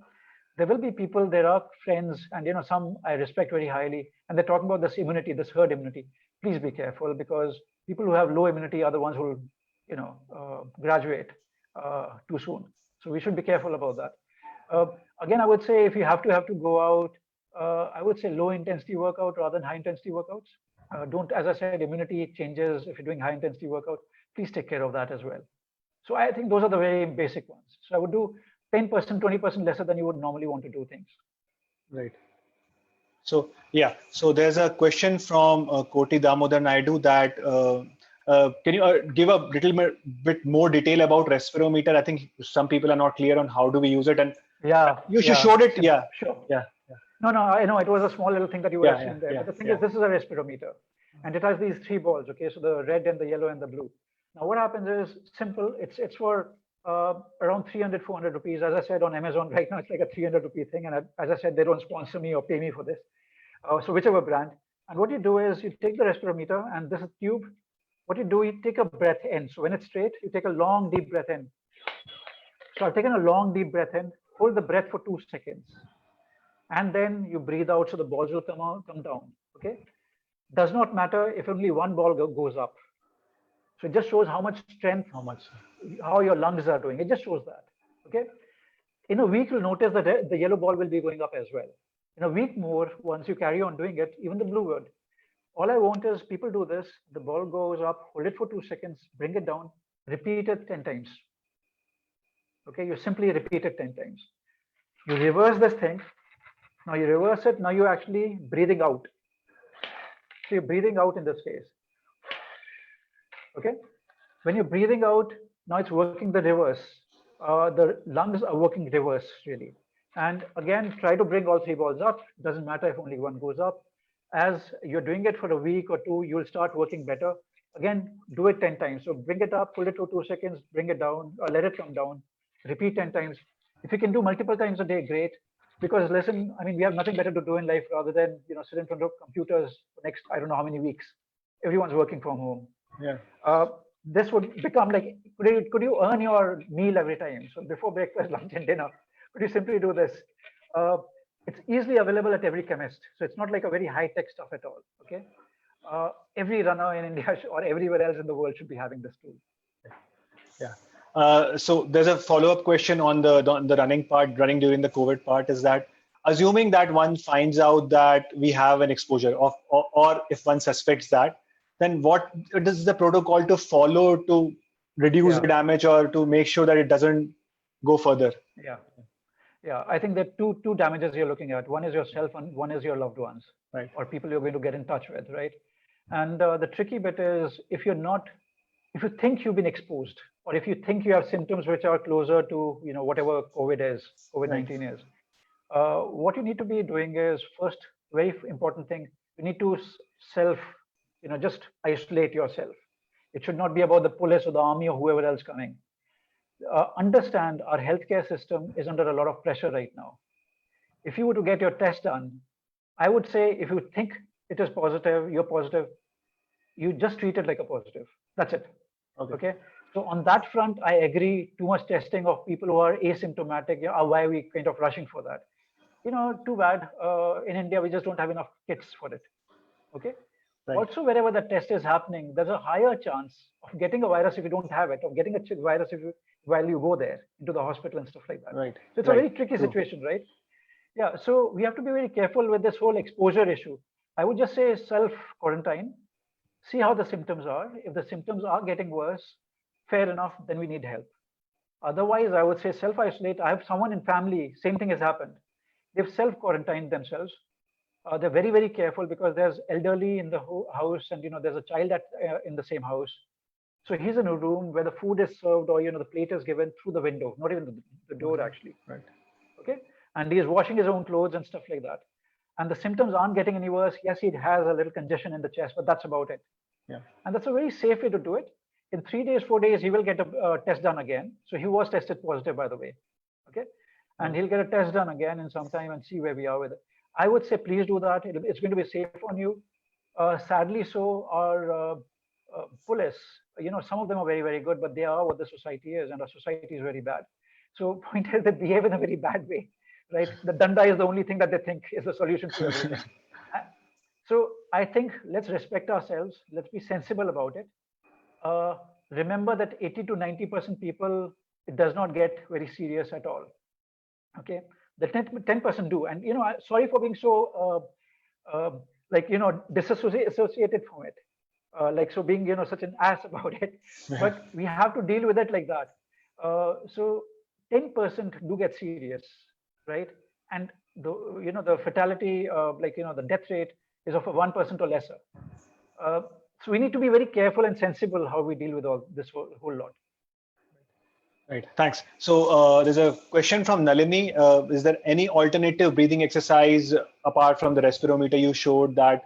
There will be people, there are friends, and you know, some I respect very highly, and they're talking about this immunity, this herd immunity. Please be careful, because people who have low immunity are the ones who will, you know, graduate too soon. So we should be careful about that. Again, I would say if you have to go out, I would say low intensity workout rather than high intensity workouts. Don't, as I said, immunity changes if you're doing high intensity workout. Please take care of that as well. So I think those are the very basic ones. So I would do 10%, 20% lesser than you would normally want to do things.
Right. So yeah, so there's a question from Koti Damodar Naidu that can you give a little bit more detail about Respirometer? I think some people are not clear on how do we use it, and you showed it. Yeah,
sure.
Yeah.
No, I know it was a small little thing that you were seeing there. But the thing is, this is a respirometer, and it has these 3 balls. Okay, so the red and the yellow and the blue. Now what happens is simple. It's for around 300, 400 rupees. As I said, on Amazon right now, it's like a 300 rupee thing. And as I said, they don't sponsor me or pay me for this. So whichever brand. And what you do is you take the respirometer, and this is tube. What you do, you take a breath in. So when it's straight, you take a long, deep breath in. So I've taken a long, deep breath in. Hold the breath for 2 seconds. And then you breathe out, so the balls will come down. Okay. Does not matter if only one ball goes up. So it just shows how much strength, how your lungs are doing. It just shows that. Okay. In a week, you'll notice that the yellow ball will be going up as well. In a week more, once you carry on doing it, even the blue would. All I want is people do this. The ball goes up, hold it for 2 seconds, bring it down, repeat it 10 times. Okay. You simply repeat it 10 times. You reverse this thing. Now you reverse it. Now you're actually breathing out. So you're breathing out in this case. Okay. When you're breathing out, now it's working the reverse. The lungs are working reverse, really. And again, try to bring all 3 balls up. Doesn't matter if only one goes up. As you're doing it for a week or 2, you'll start working better. Again, do it 10 times. So bring it up, hold it for 2 seconds, bring it down, or let it come down. Repeat 10 times. If you can do multiple times a day, great. Because listen, I mean, we have nothing better to do in life rather than, you know, sit in front of computers for next, I don't know how many weeks. Everyone's working from home.
Yeah.
This would become like, could you earn your meal every time? So before breakfast, lunch, and dinner, But you simply do this. It's easily available at every chemist. So it's not like a very high-tech stuff at all. Okay. Every runner in India or everywhere else in the world should be having this tool.
Yeah. So there's a follow-up question on the running part, running during the COVID part, is that assuming that one finds out that we have an exposure or if one suspects that, then what is the protocol to follow to reduce the damage or to make sure that it doesn't go further?
Yeah, I think there are two damages you're looking at. One is yourself and one is your loved ones,
right,
or people you're going to get in touch with, right? And the tricky bit is if you think you've been exposed, or if you think you have symptoms which are closer to whatever COVID-19 is, what you need to be doing is, first, very important thing, you need to just isolate yourself. It should not be about the police or the army or whoever else coming. Understand our healthcare system is under a lot of pressure right now. If you were to get your test done, I would say if you think it is positive, you're positive, you just treat it like a positive. That's it. Okay. So on that front, I agree. Too much testing of people who are asymptomatic. Why are we kind of rushing for that? Too bad. In India, we just don't have enough kits for it. Okay. Right. Also, wherever the test is happening, there's a higher chance of getting a virus if you don't have it, of getting a virus while you go there into the hospital and stuff like that.
Right.
So it's a very tricky situation, right? Yeah. So we have to be very careful with this whole exposure issue. I would just say self-quarantine. See how the symptoms are. If the symptoms are getting worse, fair enough, then we need help. Otherwise, I would say self-isolate. I have someone in family, same thing has happened. They've self-quarantined themselves. They're very, very careful because there's elderly in the house and, there's a child in the same house. So he's in a room where the food is served or, the plate is given through the window, not even the door actually.
Right.
Okay. And he is washing his own clothes and stuff like that. And the symptoms aren't getting any worse. Yes, he has a little congestion in the chest, but that's about it.
Yeah.
And that's a very safe way to do it. In 3 days, 4 days, he will get a test done again. So he was tested positive, by the way. Okay. And he'll get a test done again in some time and see where we are with it. I would say, please do that. It's going to be safe on you. Sadly, so our police, some of them are very, very good, but they are what the society is, and our society is very bad. So point is they behave in a very bad way, right? The danda is the only thing that they think is the solution to everything. So I think let's respect ourselves. Let's be sensible about it. Remember that 80 to 90% people, it does not get very serious at all. Okay. The 10% do. And, sorry for being so, disassociated from it. So being, such an ass about it. But we have to deal with it like that. So 10% do get serious, right? And the fatality, the death rate is of 1% or lesser. So we need to be very careful and sensible how we deal with all this whole lot.
Right. Thanks. So there's a question from Nalini. Is there any alternative breathing exercise apart from the respirometer you showed that?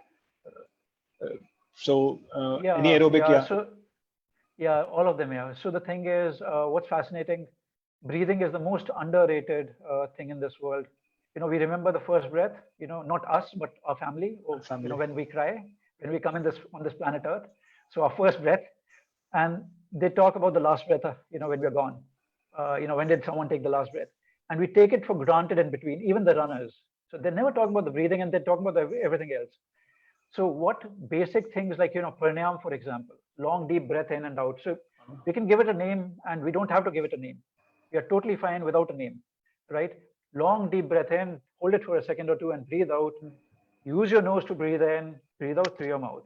Any aerobic?
All of them. Yeah. So the thing is, what's fascinating, breathing is the most underrated thing in this world. We remember the first breath, not us, but our family, or, when we cry, when we come on this planet Earth. So our first breath, and they talk about the last breath, when we're gone. When did someone take the last breath? And we take it for granted in between, even the runners. So they never talk about the breathing and they talk about everything else. So what basic things like, pranayama, for example, long, deep breath in and out. So we can give it a name and we don't have to give it a name. We are totally fine without a name, right? Long, deep breath in, hold it for a second or two and breathe out. Use your nose to breathe in, breathe out through your mouth.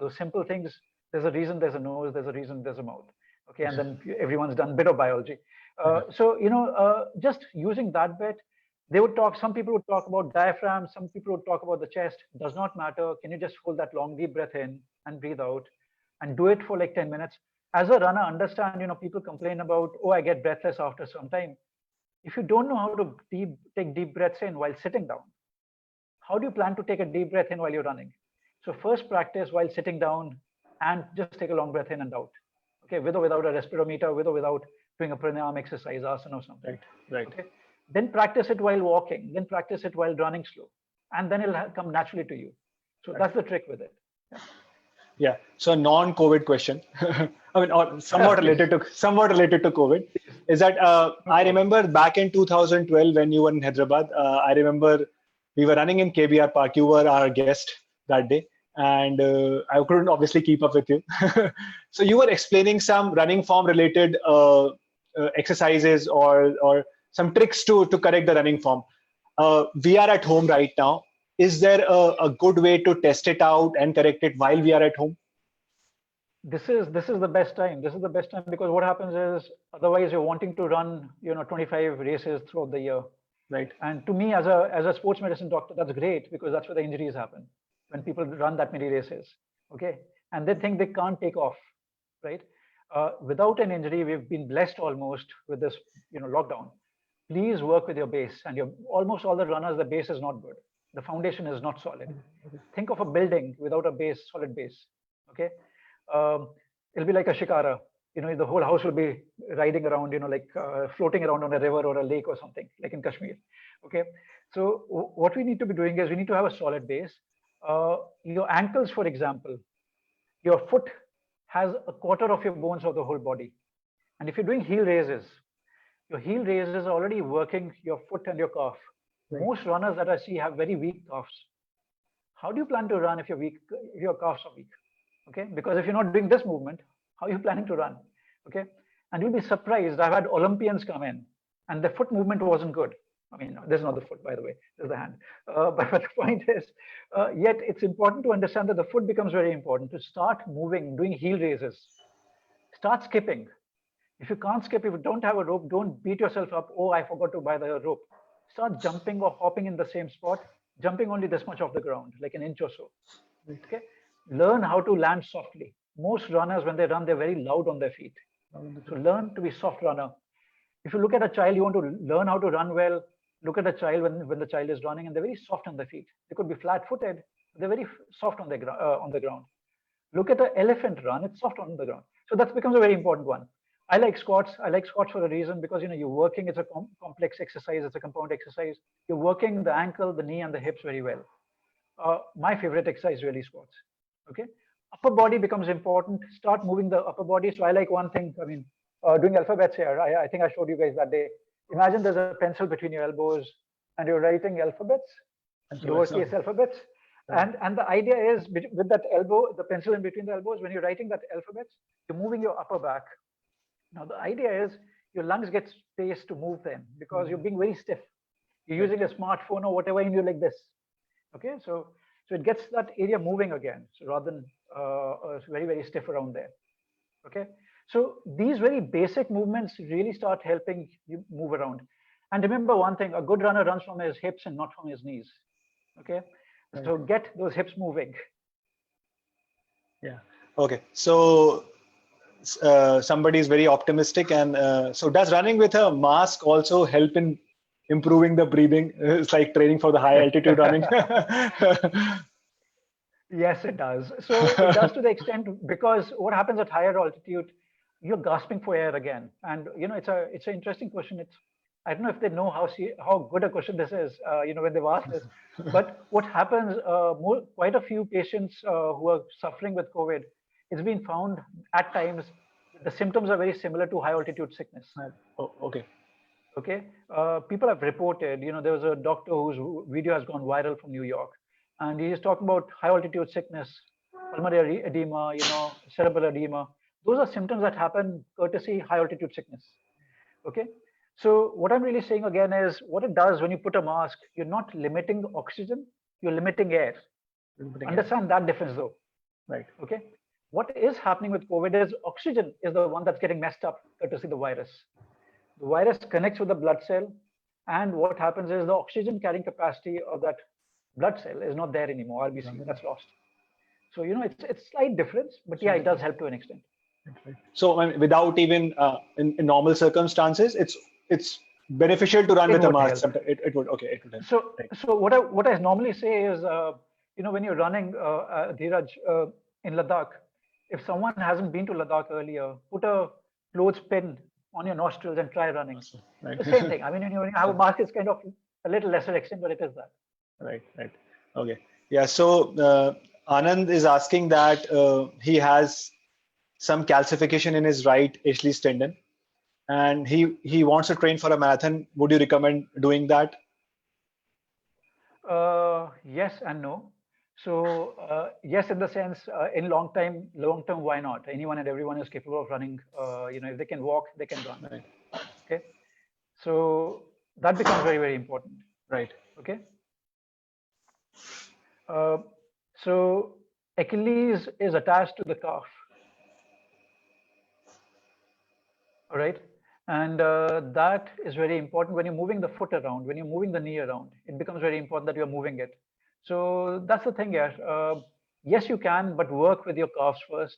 Those simple things. There's a reason there's a nose, there's a reason there's a mouth. Okay, and then everyone's done a bit of biology. Just using that bit, some people would talk about diaphragm, some people would talk about the chest. Does not matter. Can you just hold that long, deep breath in and breathe out and do it for like 10 minutes? As a runner, understand, people complain about, oh, I get breathless after some time. If you don't know how to take deep breaths in while sitting down, how do you plan to take a deep breath in while you're running? So first practice while sitting down and just take a long breath in and out. Okay, with or without a respirometer, with or without doing a pranayama exercise, asana or something.
Right.
Okay. Then practice it while walking, then practice it while running slow, and then it'll come naturally to you. So that's the trick with it. Yeah.
Yeah. So a non-COVID question. I mean, or somewhat related to COVID, is that I remember back in 2012 when you were in Hyderabad. I remember we were running in KBR Park. You were our guest that day, and I couldn't obviously keep up with you. So you were explaining some running form related exercises or some tricks to correct the running form. We are at home right now. Is there a good way to test it out and correct it while we are at home?
This is the best time. This is the best time, because what happens is otherwise you're wanting to run 25 races throughout the year.
Right.
And to me, as a sports medicine doctor, that's great, because that's where the injuries happen, when people run that many races. Okay. And they think they can't take off, right? Without an injury, we've been blessed almost with this lockdown. Please work with your base. And almost all the runners, the base is not good. The foundation is not solid. Think of a building without a base, solid base. Okay. It'll be like a shikara. The whole house will be riding around, like floating around on a river or a lake or something, like in Kashmir. Okay. So what we need to be doing is we need to have a solid base. Your ankles, for example, your foot has a quarter of your bones of the whole body. And if you're doing heel raises, your heel raises are already working your foot and your calf. Right. Most runners that I see have very weak calves. How do you plan to run if you're weak, if your calves are weak? Okay, because if you're not doing this movement, how are you planning to run? Okay, and you'll be surprised. I've had Olympians come in and the foot movement wasn't good. I mean, this is not the foot, by the way, this is the hand. But the point is, yet it's important to understand that the foot becomes very important. To start moving, doing heel raises, start skipping. If you can't skip, if you don't have a rope, don't beat yourself up. Oh, I forgot to buy the rope. Start jumping or hopping in the same spot, jumping only this much off the ground, like an inch or so. Okay. Learn how to land softly. Most runners, when they run, they're very loud on their feet. So learn to be soft runner. If you look at a child, you want to learn how to run well, look at a child when the child is running and they're very soft on their feet. They could be flat-footed, they're very soft on the ground. Look at an elephant run, it's soft on the ground. So that becomes a very important one. I like squats. I like squats for a reason, because you're working, it's a complex exercise, it's a compound exercise. You're working the ankle, the knee, and the hips very well. My favorite exercise really squats. Okay, upper body becomes important. Start moving the upper body. So I like one thing. I mean, doing alphabets here. I think I showed you guys that day. Imagine there's a pencil between your elbows, and you're writing alphabets, lowercase alphabets. And the idea is, with that elbow, the pencil in between the elbows, when you're writing that alphabets, you're moving your upper back. Now the idea is your lungs get space to move then, because you're being very stiff. You're using a smartphone or whatever, and you're like this. Okay, so it gets that area moving again, so rather than very, very stiff around there. Okay, so these very basic movements really start helping you move around. And remember one thing, a good runner runs from his hips and not from his knees. Okay, so get those hips moving.
Yeah, okay, so somebody is very optimistic, and so does running with a mask also help in improving the breathing? It's like training for the high altitude running.
Yes, it does. So it does to the extent, because what happens at higher altitude, you're gasping for air again. And it's an interesting question. I don't know if they know how good a question this is, when they've asked this. But what happens, quite a few patients who are suffering with COVID, it's been found at times the symptoms are very similar to high altitude sickness.
Oh, okay.
Okay, people have reported, there was a doctor whose video has gone viral from New York, and he is talking about high altitude sickness, pulmonary edema, cerebral edema. Those are symptoms that happen courtesy high altitude sickness. Okay, so what I'm really saying again is, what it does when you put a mask, you're not limiting oxygen, you're limiting air. Understand that difference though.
Right.
Okay, what is happening with COVID is oxygen is the one that's getting messed up courtesy the virus. The virus connects with the blood cell, and what happens is the oxygen carrying capacity of that blood cell is not there anymore. RBC, that's lost. So it's slight difference, but yeah, it does help to an extent.
So without even in normal circumstances, it's beneficial to run with a mask. It would help.
So what I normally say is, when you're running, Dheeraj, in Ladakh, if someone hasn't been to Ladakh earlier, put a clothespin on your nostrils and try running. Right. The same thing. I mean, when you have a mask, it's kind of a little lesser extent, but it is that.
Right. Okay. Yeah. So Anand is asking that he has some calcification in his right Achilles tendon, and he wants to train for a marathon. Would you recommend doing that?
Yes and no. So yes, in the sense, in long term, why not? Anyone and everyone is capable of running. If they can walk, they can run.
Right.
Okay. So that becomes very, very important.
Right.
Okay. So Achilles is attached to the calf. All right. And that is very important when you're moving the foot around, when you're moving the knee around. It becomes very important that you're moving it. So that's the thing here. Yes, you can, but work with your calves first.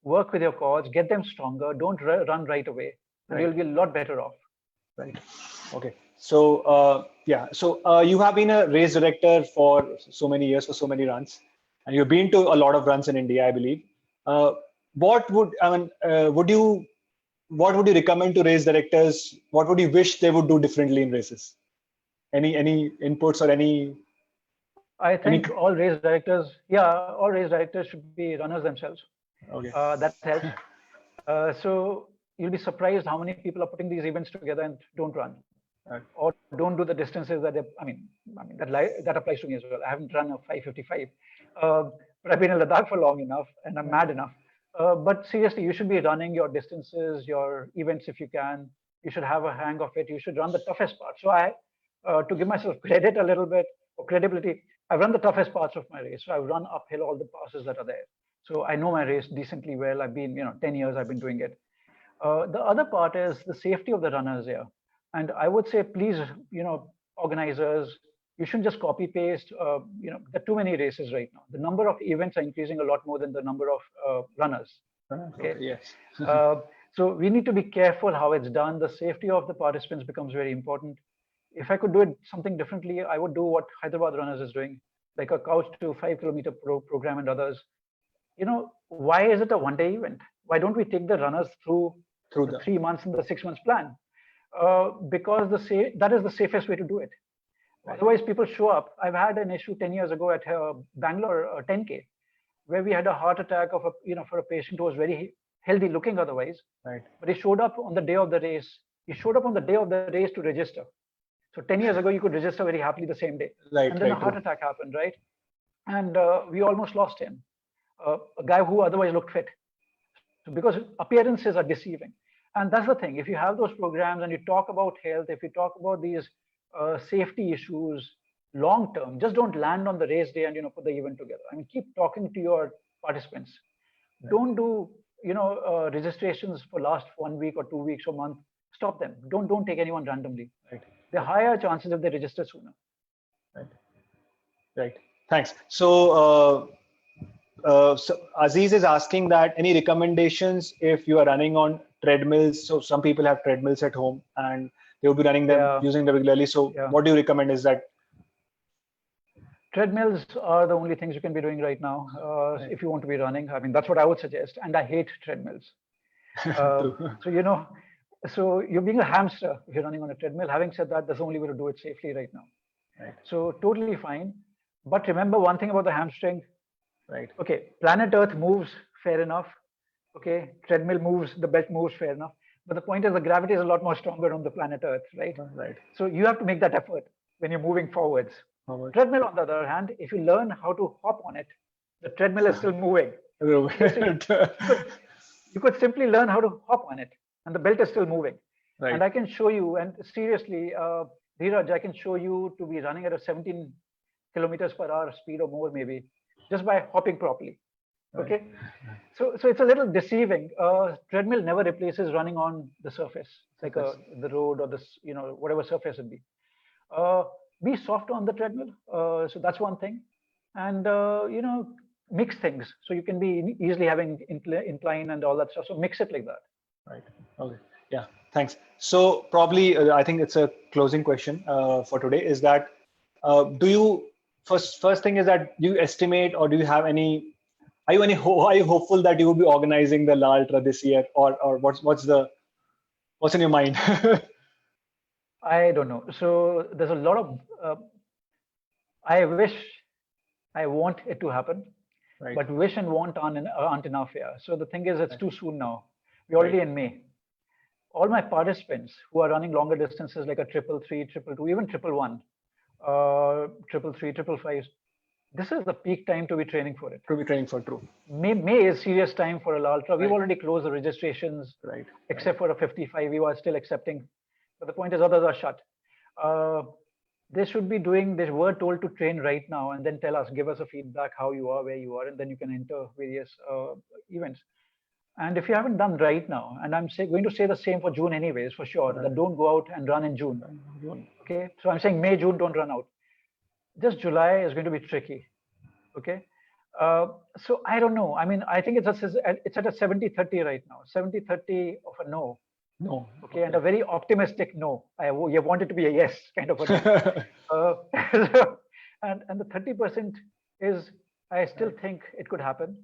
Work with your quads, get them stronger. Don't run right away. And
Right.
you'll be a lot better off.
Right. Okay. So yeah. So you have been a race director for so many years, for so many runs, and you've been to a lot of runs in India, I believe. What would what would you recommend to race directors? What would you wish they would do differently in races? Any inputs or any?
I think all race directors should be runners themselves.
Okay.
That helps. So you'll be surprised how many people are putting these events together and don't run, or don't do the distances that they. That applies to me as well. I haven't run a 5:55, but I've been in Ladakh for long enough, and I'm mad enough. But seriously, you should be running your distances, your events if you can. You should have a hang of it. You should run the toughest part. So to give myself credit a little bit or credibility, I've run the toughest parts of my race. So I've run uphill all the passes that are there. So I know my race decently well. I've been, 10 years I've been doing it. The other part is the safety of the runners here. And I would say, please, organizers, you shouldn't just copy paste. There are too many races right now. The number of events are increasing a lot more than the number of runners. Okay.
Yes.
So we need to be careful how it's done. The safety of the participants becomes very important. If I could do it something differently, I would do what Hyderabad Runners is doing, like a couch to 5-kilometer program and others. Why is it a one-day event? Why don't we take the runners through the 3 months and the 6 months plan? Because that is the safest way to do it. Right. Otherwise, people show up. I've had an issue 10 years ago at Bangalore 10K, where we had a heart attack for a patient who was very healthy looking otherwise.
Right.
But he showed up on the day of the race. He showed up on the day of the race to register. So 10 years ago, you could register very happily the same day.
Right.
And then a heart attack happened, right? And we almost lost him. A guy who otherwise looked fit. So because appearances are deceiving. And that's the thing. If you have those programs and you talk about health, if you talk about these safety issues long term, just don't land on the race day and put the event together. Keep talking to your participants. Right. Don't do registrations for last 1 week or 2 weeks or month. Stop them. Don't take anyone randomly.
Right.
There are higher chances if they register sooner.
Right. Thanks. So Aziz is asking that any recommendations if you are running on treadmills. So some people have treadmills at home and they will be running them, using them regularly. So what do you recommend is that?
Treadmills are the only things you can be doing right now if you want to be running. That's what I would suggest. And I hate treadmills. So you're being a hamster if you're running on a treadmill. Having said that, that's the only way to do it safely right now.
Right.
So totally fine. But remember one thing about the hamstring.
Right.
Okay, planet Earth moves, fair enough. Okay, treadmill moves, the belt moves, fair enough. But the point is the gravity is a lot more stronger on the planet Earth, right?
Right.
So you have to make that effort when you're moving forwards. Treadmill, on the other hand, if you learn how to hop on it, the treadmill is still moving. You could simply learn how to hop on it, and the belt is still moving. Right. And I can show you, and seriously, Dheeraj, I can show you to be running at a 17 kilometers per hour speed or more, maybe, just by hopping properly. Okay, so it's a little deceiving. Treadmill never replaces running on the surface, like the road or this, whatever surface it be. Be soft on the treadmill. So that's one thing, and mix things. So you can be easily having incline and all that stuff. So mix it like that.
Right. Okay. Yeah. Thanks. So probably I think it's a closing question for today. Is that do you first thing is that you estimate or do you have any? Are you hopeful that you will be organizing the La Ultra this year, or what's in your mind?
I don't know. So there's a lot of. I want it to happen.
Right.
But wish and want aren't enough here. So the thing is, it's too soon now. We're already in May. All my participants who are running longer distances like a 333, 222, even 111, 333, 555, this is the peak time to be training for it.
To be training for true.
May is serious time for a ultra. We've already closed the registrations,
Right.
except for a 55. We are still accepting, but the point is others are shut. They should be doing. They were told to train right now and then tell us, give us a feedback how you are, where you are, and then you can enter various events. And if you haven't done right now, and I'm going to say the same for June anyways, for sure, that don't go out and run in June. Okay, so I'm saying May, June, don't run out. Just July is going to be tricky. Okay, so I don't know. I mean, I think it's at a 70-30 right now. 70-30 of a no.
No.
Okay, and a very optimistic no. You want it to be a yes kind of a no. And the 30% is, I still think it could happen.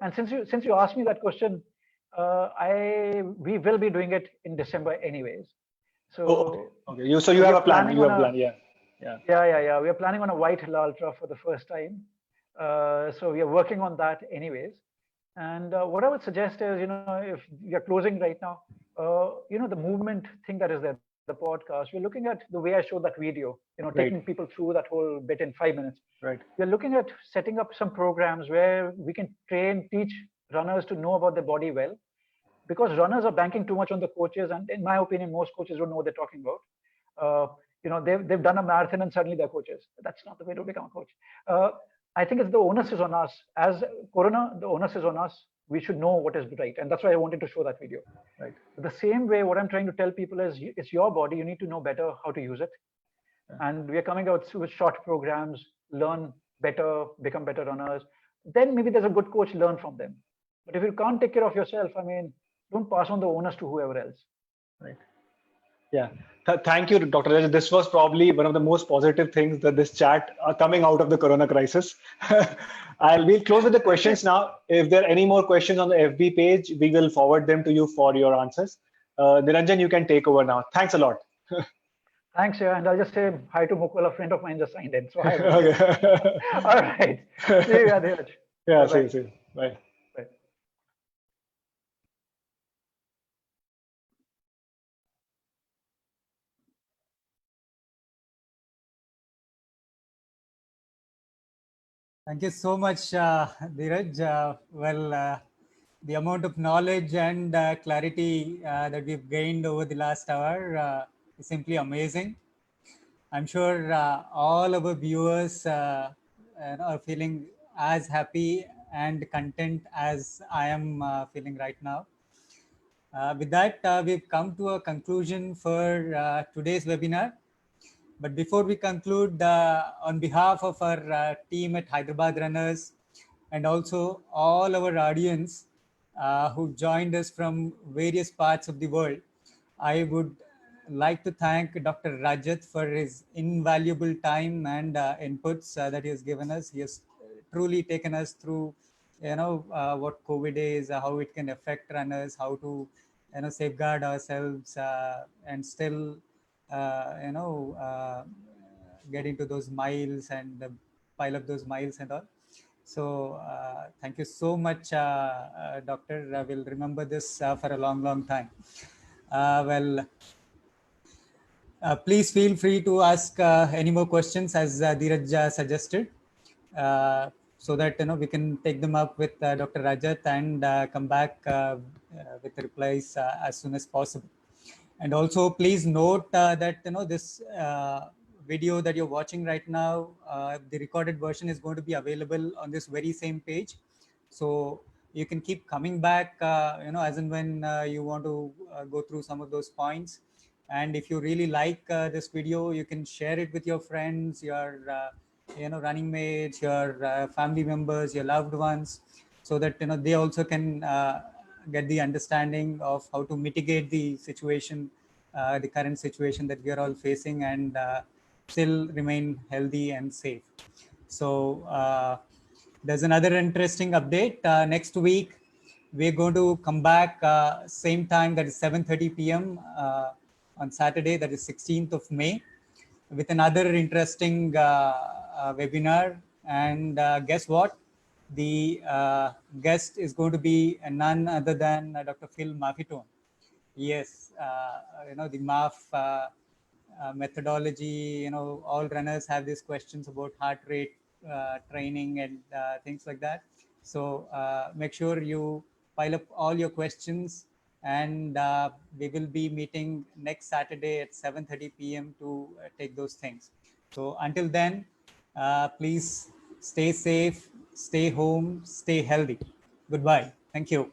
And since you asked me that question, we will be doing it in December anyways. So
okay. You have a plan. You have a plan. Yeah.
We are planning on a white ultra for the first time. So we are working on that anyways. And what I would suggest is, if you're closing right now, the movement thing that is there, the podcast, we're looking at the way I showed that video, taking people through that whole bit in 5 minutes.
Right.
We're looking at setting up some programs where we can teach runners to know about their body well, because runners are banking too much on the coaches. And in my opinion, most coaches don't know what they're talking about. They've done a marathon and suddenly they're coaches. That's not the way to become a coach. I think the onus is on us. As Corona, the onus is on us. We should know what is right. And that's why I wanted to show that video.
Right.
The same way, what I'm trying to tell people is, it's your body. You need to know better how to use it. And we are coming out with short programs, learn better, become better runners. Then maybe there's a good coach, learn from them. But if you can't take care of yourself, I mean, don't pass on the onus to whoever else.
Right. Yeah. Thank you, Dr. Rajat. This was probably one of the most positive things that this chat coming out of the Corona crisis. We'll close with the questions now. If there are any more questions on the FB page, we will forward them to you for your answers. Niranjan, you can take over now. Thanks a lot.
Thanks, yeah. And I'll just say hi to Mukul, a friend of mine just signed in. So hi.
Okay.
All right. See you, Adhiraj.
Yeah, see you. Bye.
Thank you so much, Dheeraj. The amount of knowledge and clarity that we've gained over the last hour is simply amazing. I'm sure all our viewers are feeling as happy and content as I am feeling right now. With that, we've come to a conclusion for today's webinar. But before we conclude, on behalf of our team at Hyderabad Runners and also all our audience who joined us from various parts of the world, I would like to thank Dr. Rajat for his invaluable time and inputs that he has given us. He has truly taken us through, what COVID is, how it can affect runners, how to, safeguard ourselves and still get into those miles and pile up those miles and all. So thank you so much, Doctor. I will remember this for a long time. Please feel free to ask any more questions as Dheeraj suggested, so that we can take them up with Dr. Rajat and come back with the replies as soon as possible. And also, please note that this video that you're watching right now, the recorded version is going to be available on this very same page. So you can keep coming back, as and when you want to go through some of those points. And if you really like this video, you can share it with your friends, your running mates, your family members, your loved ones, so that they also can get the understanding of how to mitigate the situation, the current situation that we are all facing, and still remain healthy and safe. So there's another interesting update. Next week, we're going to come back same time, that is 7:30 p.m. On Saturday, that is 16th of May, with another interesting webinar. And guess what? The guest is going to be none other than Dr. Phil Maffitone. Yes, the MAF methodology, all runners have these questions about heart rate training and things like that. So make sure you pile up all your questions, and we will be meeting next Saturday at 7:30 p.m. to take those things. So until then, please stay safe, stay home, stay healthy. Goodbye. Thank you.